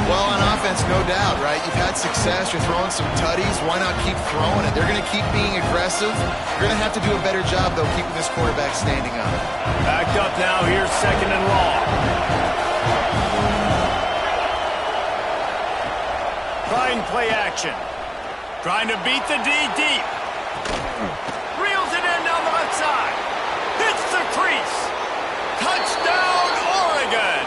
Well, on offense, no doubt, right? You've had success. You're throwing some tutties. Why not keep throwing it? They're going to keep being aggressive. You're going to have to do a better job, though, keeping this quarterback standing up. Backed up now. Here's second and long. Trying play action. Trying to beat the D deep. Reels it in down the left side. Hits the crease. Touchdown, Oregon.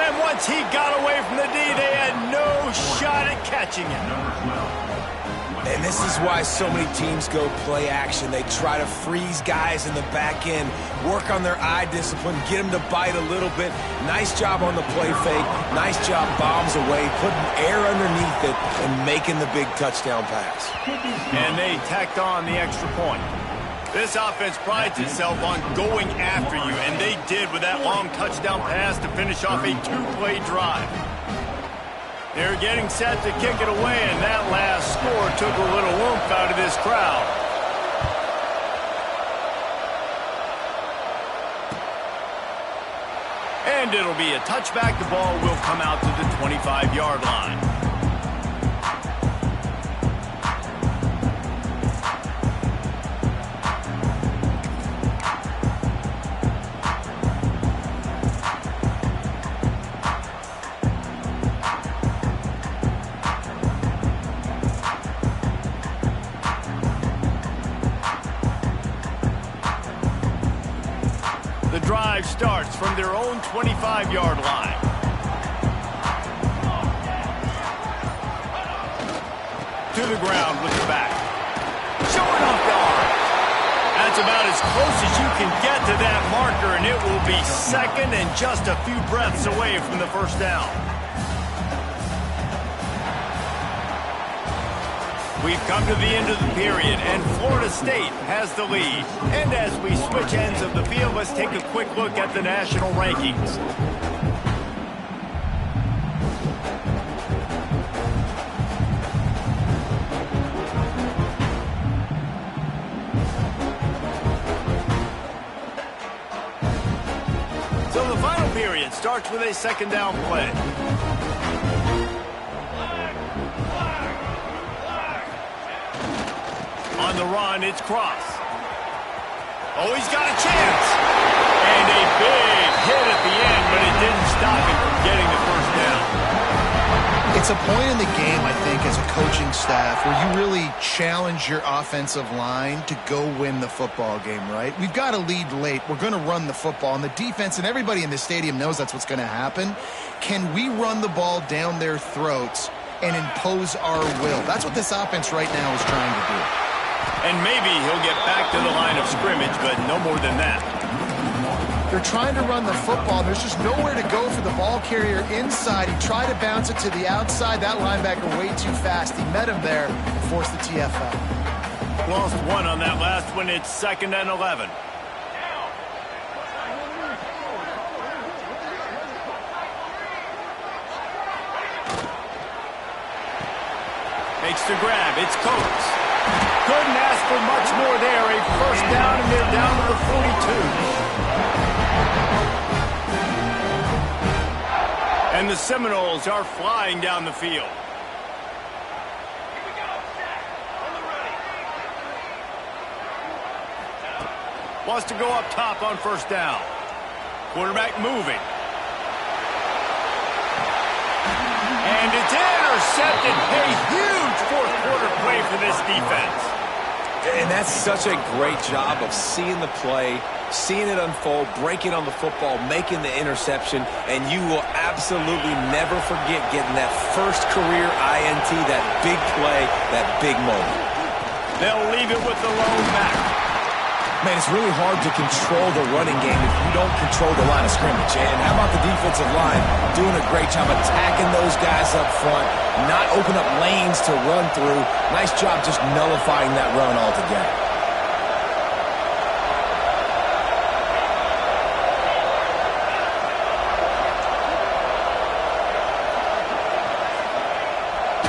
And once he got away from the D, they had no shot at catching him. And this is why so many teams go play action. They try to freeze guys in the back end, work on their eye discipline, get them to bite a little bit. Nice job on the play fake. Nice job bombs away, putting air underneath it, and making the big touchdown pass. And they tacked on the extra point. This offense prides itself on going after you, and they did with that long touchdown pass to finish off a two-play drive. They're getting set to kick it away, and that last score took a little oomph out of this crowd. And it'll be a touchback. The ball will come out to the 25-yard line. drive starts from their own 25-yard line. To the ground with the back. Showing off the arm. That's about as close as you can get to that marker, and it will be second and just a few breaths away from the first down. We've come to the end of the period, and Florida State has the lead. And as we switch ends of the field, let's take a quick look at the national rankings. So the final period starts with a second down play. On the run, it's Cross. Oh, he's got a chance. And a big hit at the end, but it didn't stop him from getting the first down. It's a point in the game, I think, as a coaching staff, where you really challenge your offensive line to go win the football game, right? We've got to lead late. We're going to run the football. And the defense and everybody in the stadium knows that's what's going to happen. Can we run the ball down their throats and impose our will? That's what this offense right now is trying to do. And maybe he'll get back to the line of scrimmage, but no more than that. They're trying to run the football. There's just nowhere to go for the ball carrier inside. He tried to bounce it to the outside. That linebacker way too fast. He met him there and forced the TFL. Lost one on that last one. It's 2nd and 11. Makes the grab. It's Coates. Couldn't ask for much more there. A first down, and they're down to the 42. And the Seminoles are flying down the field. Wants to go up top on first down. Quarterback moving. And it's intercepted. A huge fourth-quarter play for this defense. And that's such a great job of seeing the play, seeing it unfold, breaking on the football, making the interception, and you will absolutely never forget getting that first career INT, that big play, that big moment. They'll leave it with the lone back. Man, it's really hard to control the running game if you don't control the line of scrimmage. And how about the defensive line doing a great job attacking those guys up front, not open up lanes to run through. Nice job just nullifying that run altogether.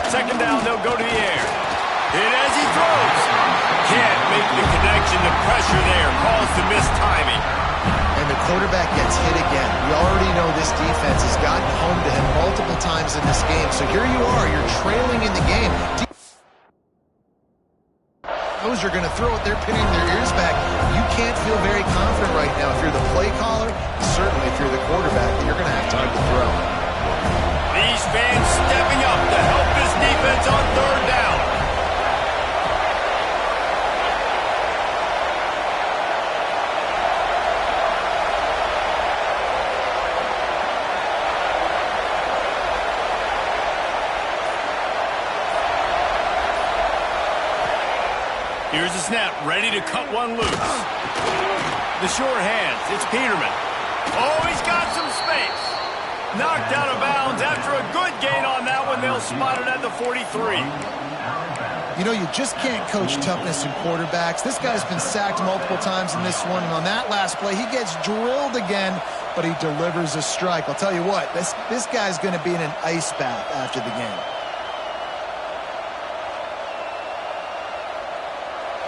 Second down, they'll go to the air. Hit as he throws. Can't make the connection. The pressure there caused the missed timing. And the quarterback gets hit again. We already know this defense has gotten home to him multiple times in this game. So here you are. You're trailing in the game. Those are going to throw it. They're pinning their ears back. You can't feel very confident right now. If you're the play caller, certainly if you're the quarterback, you're going to have time to throw. These fans stepping up to help this defense on third down. Here's the snap, ready to cut one loose. The short hands, it's Peterman. Oh, he's got some space. Knocked out of bounds after a good gain on that one. They'll spot it at the 43. You know, you just can't coach toughness in quarterbacks. This guy's been sacked multiple times in this one, and on that last play, he gets drilled again, but he delivers a strike. I'll tell you what, this guy's going to be in an ice bath after the game.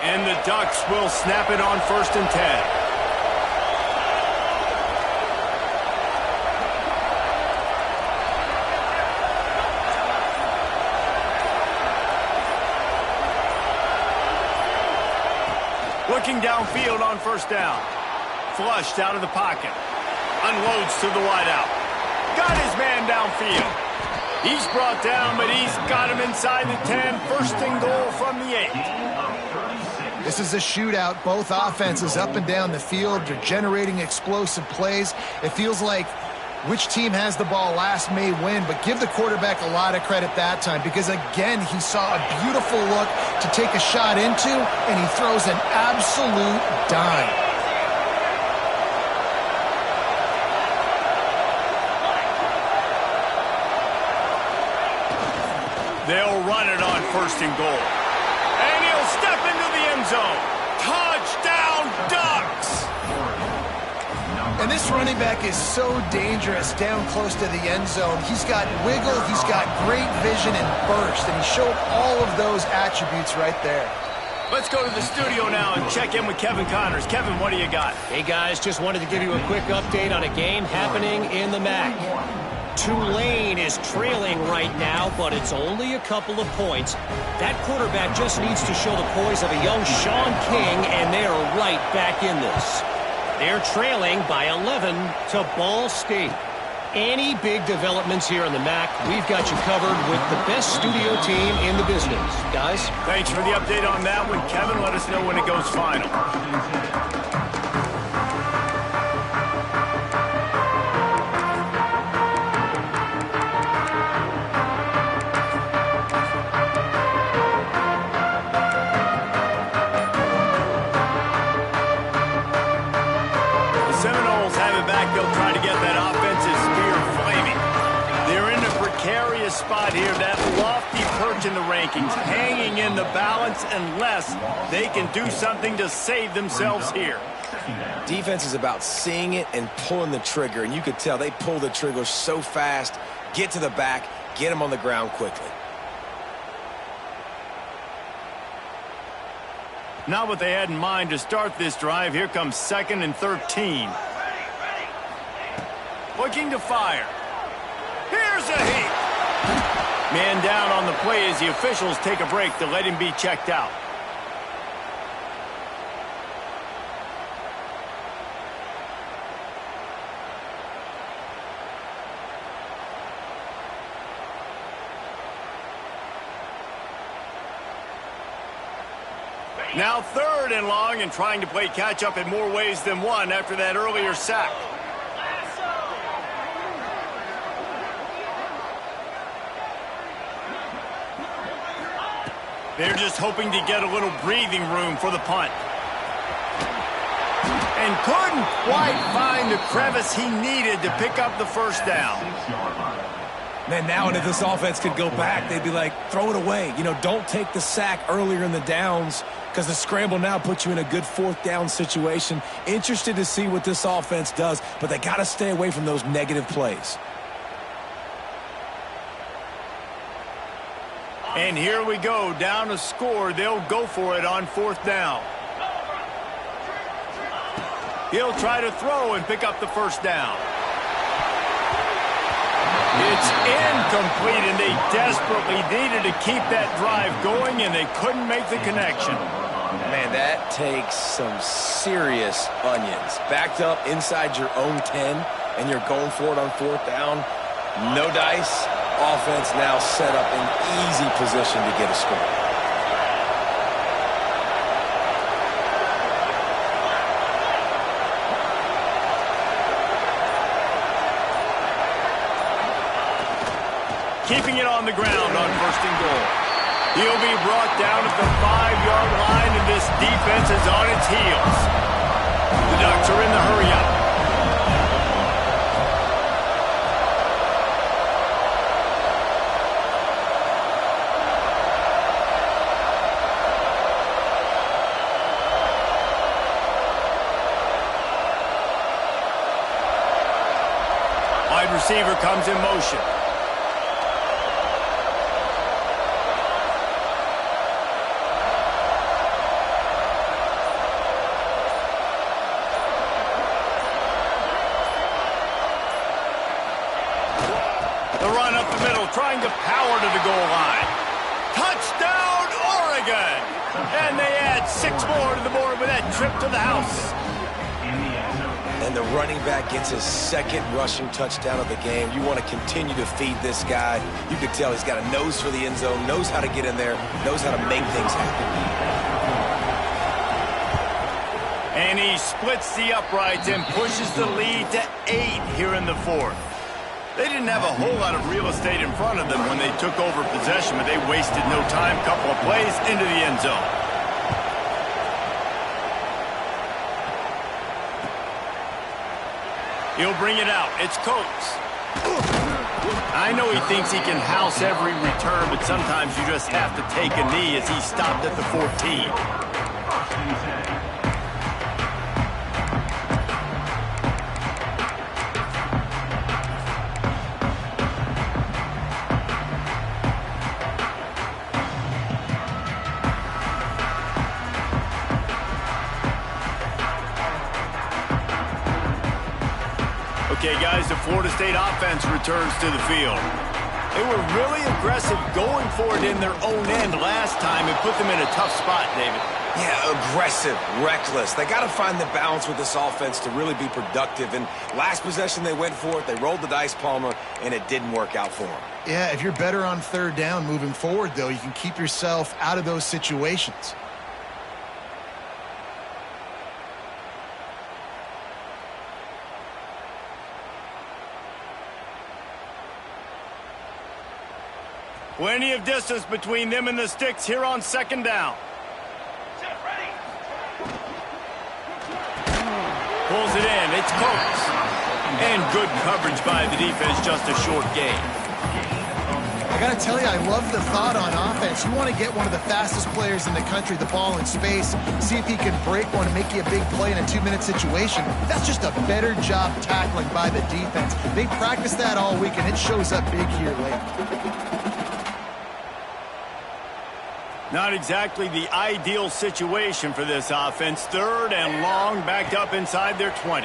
And the Ducks will snap it on 1st and 10. Looking downfield on first down. Flushed out of the pocket. Unloads to the wideout. Got his man downfield. He's brought down, but he's got him inside the 10. 1st and goal from the 8. This is a shootout. Both offenses up and down the field. They're generating explosive plays. It feels like which team has the ball last may win, but give the quarterback a lot of credit that time because, again, he saw a beautiful look to take a shot into, and he throws an absolute dime. They'll run it on 1st and goal. And he'll step into the end zone. Touchdown, Ducks! And this running back is so dangerous down close to the end zone. He's got wiggle, he's got great vision and burst, and he showed all of those attributes right there. Let's go to the studio now and check in with Kevin Connors. Kevin, what do you got? Hey, guys, just wanted to give you a quick update on a game happening in the MAC. Tulane is trailing right now, but it's only a couple of points. That quarterback just needs to show the poise of a young Sean King, and they are right back in this. They're trailing by 11 to Ball State. Any big developments here in the MAC, we've got you covered with the best studio team in the business. Guys? Thanks for the update on that one. Kevin, let us know when it goes final. Spot here, that lofty perch in the rankings, hanging in the balance unless they can do something to save themselves here. Defense is about seeing it and pulling the trigger, and you could tell they pull the trigger so fast, get to the back, get them on the ground quickly. Not what they had in mind to start this drive. Here comes 2nd and 13. Looking to fire. Here's a heat. Man down on the play as the officials take a break to let him be checked out. Now 3rd and long, and trying to play catch-up in more ways than one after that earlier sack. They're just hoping to get a little breathing room for the punt. And couldn't quite find the crevice he needed to pick up the 1st down. Man, now and if this offense could go back, they'd be like, throw it away. You know, don't take the sack earlier in the downs because the scramble now puts you in a good 4th down situation. Interested to see what this offense does, but they got to stay away from those negative plays. And here we go, down a score. They'll go for it on 4th down. He'll try to throw and pick up the 1st down. It's incomplete, and they desperately needed to keep that drive going, and they couldn't make the connection. Man, that takes some serious onions. Backed up inside your own 10, and you're going for it on 4th down. No dice. Offense now set up in easy position to get a score. Keeping it on the ground on 1st and goal. He'll be brought down at the 5-yard line, and this defense is on its heels. The Ducks are in the hurry-up. Wide receiver comes in motion. The run up the middle, trying to power to the goal line. Touchdown, Oregon! And they add 6 more to the board with that trip to the house. And the running back gets his 2nd rushing touchdown of the game. You want to continue to feed this guy. You can tell he's got a nose for the end zone, knows how to get in there, knows how to make things happen. And he splits the uprights and pushes the lead to 8 here in the fourth. They didn't have a whole lot of real estate in front of them when they took over possession, but they wasted no time. Couple of plays into the end zone. He'll bring it out. It's Coates. I know he thinks he can house every return, but sometimes you just have to take a knee as he stopped at the 14. Okay, guys, the Florida State offense returns to the field. They were really aggressive going for it in their own end last time. It put them in a tough spot, David. Yeah, aggressive, reckless. They got to find the balance with this offense to really be productive. And last possession, they went for it. They rolled the dice, Palmer, and it didn't work out for them. Yeah, if you're better on third down moving forward, though, you can keep yourself out of those situations. Plenty of distance between them and the sticks here on second down. Pulls it in. It's Coates. And good coverage by the defense, just a short gain. I got to tell you, I love the thought on offense. You want to get one of the fastest players in the country the ball in space, see if he can break one and make you a big play in a 2-minute situation. That's just a better job tackling by the defense. They practice that all week, and it shows up big here late. Not exactly the ideal situation for this offense. Third and long, backed up inside their 20.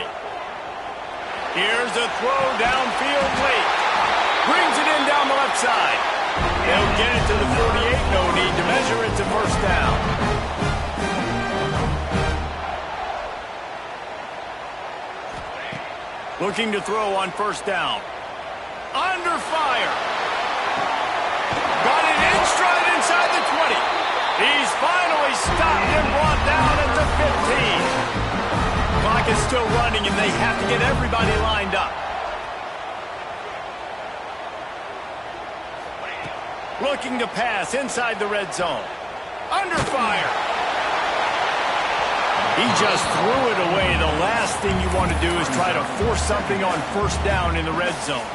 Here's a throw downfield late. Brings it in down the left side. They'll get it to the 48. No need to measure it to first down. Looking to throw on first down. Under fire. Got it in stride inside the 20. He's finally stopped and brought down at the 15. Clock is still running, and they have to get everybody lined up. Looking to pass inside the red zone. Under fire. He just threw it away. The last thing you want to do is try to force something on first down in the red zone.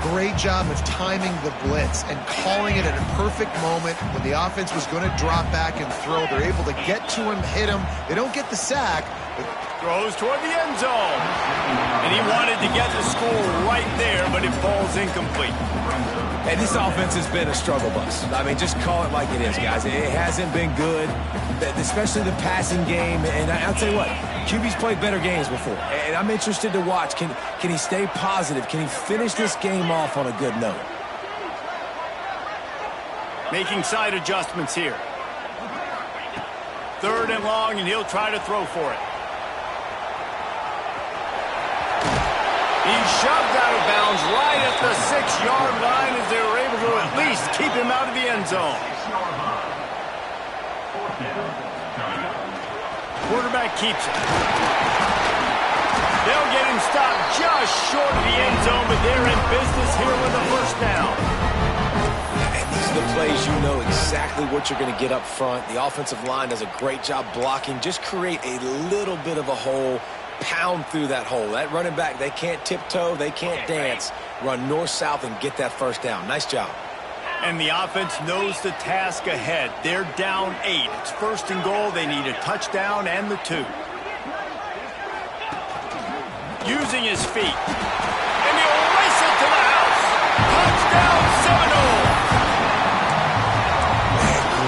Great job of timing the blitz and calling it at a perfect moment when the offense was going to drop back and throw. They're able to get to him, hit him. They don't get the sack, but throws toward the end zone. And he wanted to get the score right there, but it falls incomplete. Hey, this offense has been a struggle bus. I mean, just call it like it is, guys. It hasn't been good, especially the passing game. And I'll tell you what, QB's played better games before. And I'm interested to watch. Can he stay positive? Can he finish this game off on a good note? Making side adjustments here. Third and long, and he'll try to throw for it. He's shoved out of bounds right at the 6-yard line as they were able to at least keep him out of the end zone. Quarterback keeps it. They'll get him stopped just short of the end zone, but they're in business here with a first down. And these are the plays you know exactly what you're going to get up front. The offensive line does a great job blocking. Just create a little bit of a hole. Pound through that hole. That running back, they can't tiptoe, they can't dance. Run north-south and get that first down. Nice job. And the offense knows the task ahead. They're down 8. It's first and goal. They need a touchdown and the 2. Using his feet. And he'll race it to the house. Touchdown, Seminoles.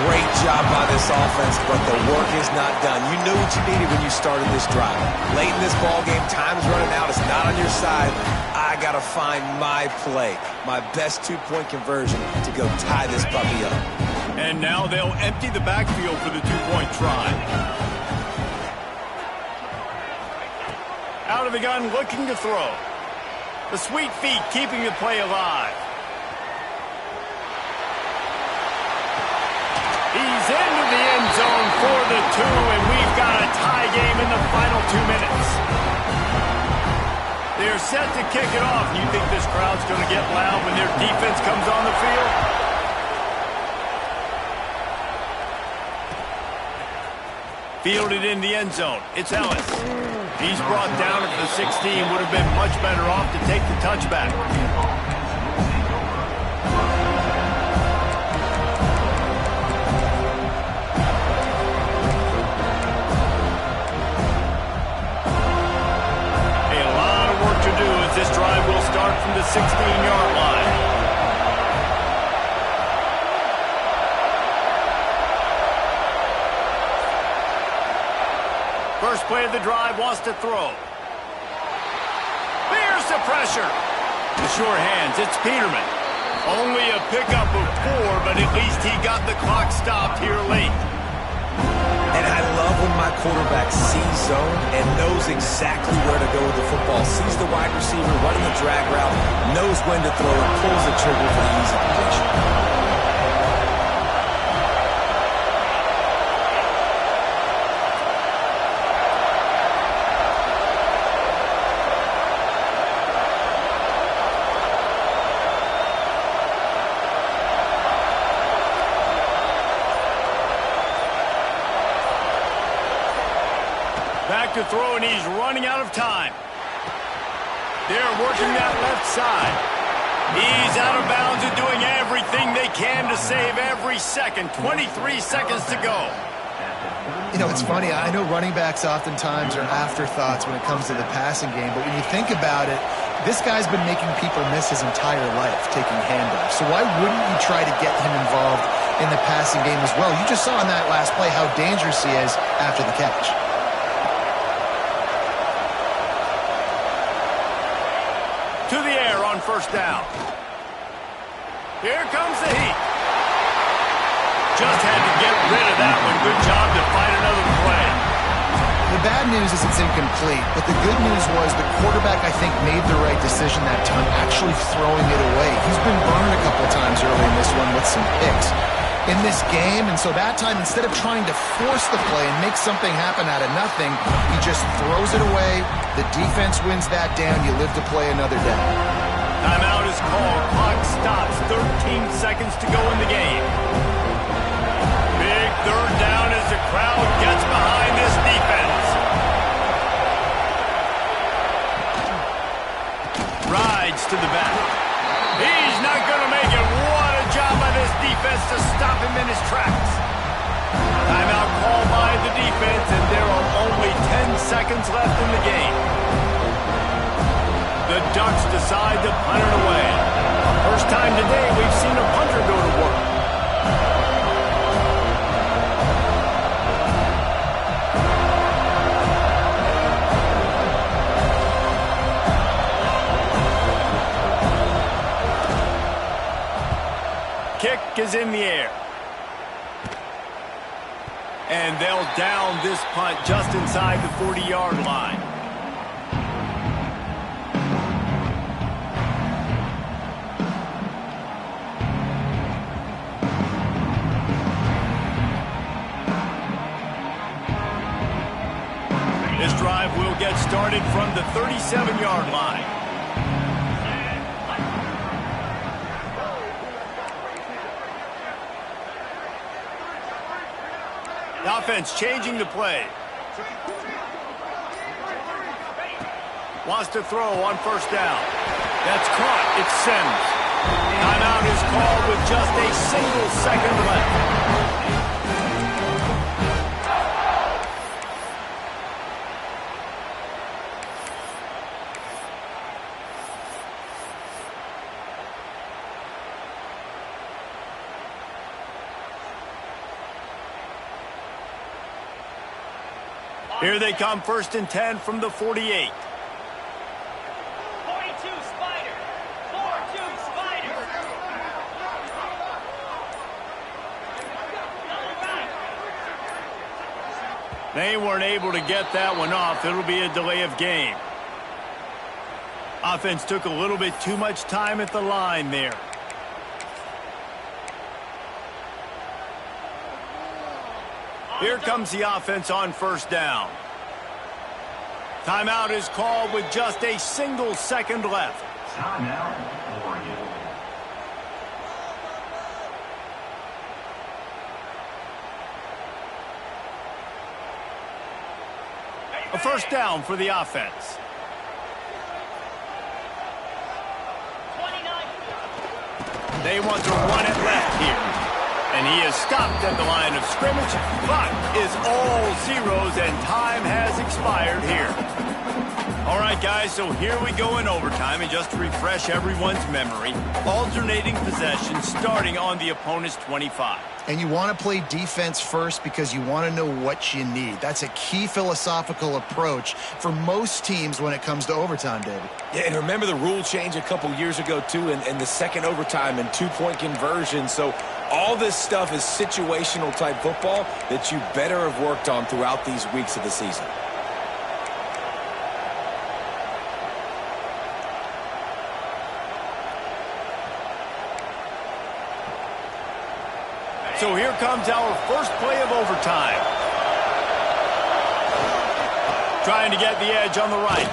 Great job by this offense, but the work is not done. You knew what you needed when you started this drive. Late in this ball game, time's running out. It's not on your side. I got to find my play, my best 2-point conversion to go tie this puppy up. And now they'll empty the backfield for the 2-point try. Out of the gun, looking to throw. The sweet feet keeping the play alive. He's into the end zone for the 2, and we've got a tie game in the final 2 minutes. They're set to kick it off. You think this crowd's going to get loud when their defense comes on the field? Fielded in the end zone. It's Ellis. He's brought down at the 16. Would have been much better off to take the touchback. A lot of work to do as this drive will start from the 16-yard line. First play of the drive, wants to throw. There's the pressure. The sure hands, it's Peterman. Only a pickup of 4, but at least he got the clock stopped here late. And I love when my quarterback sees zone and knows exactly where to go with the football. Sees the wide receiver running the drag route, knows when to throw it, pulls the trigger for the easy completion. Back to throw, and he's running out of time. They're working that left side. He's out of bounds and doing everything they can to save every second. 23 seconds to go. You know, it's funny. I know running backs oftentimes are afterthoughts when it comes to the passing game, but when you think about it, this guy's been making people miss his entire life taking handoffs. So why wouldn't you try to get him involved in the passing game as well? You just saw in that last play how dangerous he is after the catch. To the air on first down. Here comes the heat. Just had to get rid of that one. Good job to find another play. The bad news is it's incomplete, but the good news was the quarterback, I think, made the right decision that time, actually throwing it away. He's been burned a couple times early in this one with some picks in this game, and so that time, instead of trying to force the play and make something happen out of nothing, he just throws it away. The defense wins that down. You live to play another day. Timeout is called. Clock stops. 13 seconds to go in the game. Big third down as the crowd gets behind this defense. Rides to the back. He's not going to make it. What a job by this defense to stop him in his tracks. Timeout called by the defense, and there are only 10 seconds left in the game. The Ducks decide to punt it away. First time today we've seen a punter go to work. Kick is in the air. And they'll down this punt just inside the 40-yard line. This drive will get started from the 37-yard line. The offense changing the play. Wants to throw on first down. That's caught. It's Sims. Timeout is called with just a single second left. Here they come, 1st and 10 from the 48. 42 Spider. 4-2 Spider. They weren't able to get that one off. It'll be a delay of game. Offense took a little bit too much time at the line there. Here comes the offense on first down. Timeout is called with just a single second left. Timeout, Oregon. A first down for the offense. 29. They want to run it left here. And he is stopped at the line of scrimmage. Clock is all zeros and time has expired here. All right, guys, so here we go in overtime. And just to refresh everyone's memory, alternating possession starting on the opponent's 25. And you want to play defense first because you want to know what you need. That's a key philosophical approach for most teams when it comes to overtime, David. Yeah, and remember the rule change a couple years ago, too, and the second overtime and two-point conversion. So all this stuff is situational type football that you better have worked on throughout these weeks of the season. So here comes our first play of overtime. Trying to get the edge on the right.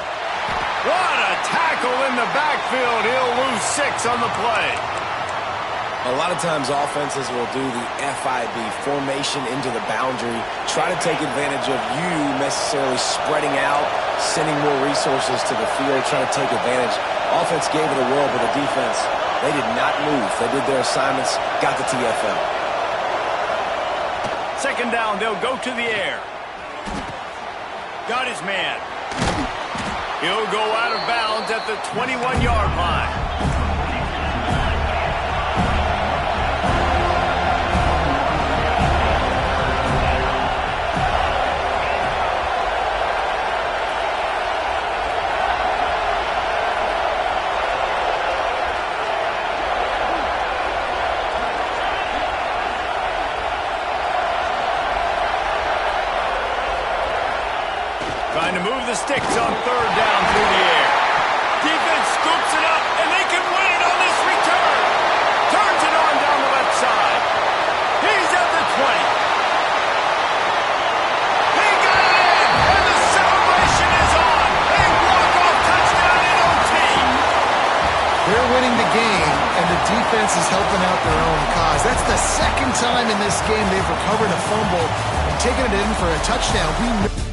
What a tackle in the backfield. He'll lose 6 on the play. A lot of times offenses will do the FIB, formation into the boundary, try to take advantage of you necessarily spreading out, sending more resources to the field, trying to take advantage. Offense gave it a whirl, but the defense, they did not move. They did their assignments, got the TFL. Second down, they'll go to the air. Got his man. He'll go out of bounds at the 21-yard line. Trying to move the sticks on third down through the air. Defense scoops it up, and they can win it on this return. Turns it on down the left side. He's at the 20. He got it in, and the celebration is on. A walk-off touchdown in OT. They're winning the game, and the defense is helping out their own cause. That's the second time in this game they've recovered a fumble and taken it in for a touchdown. We know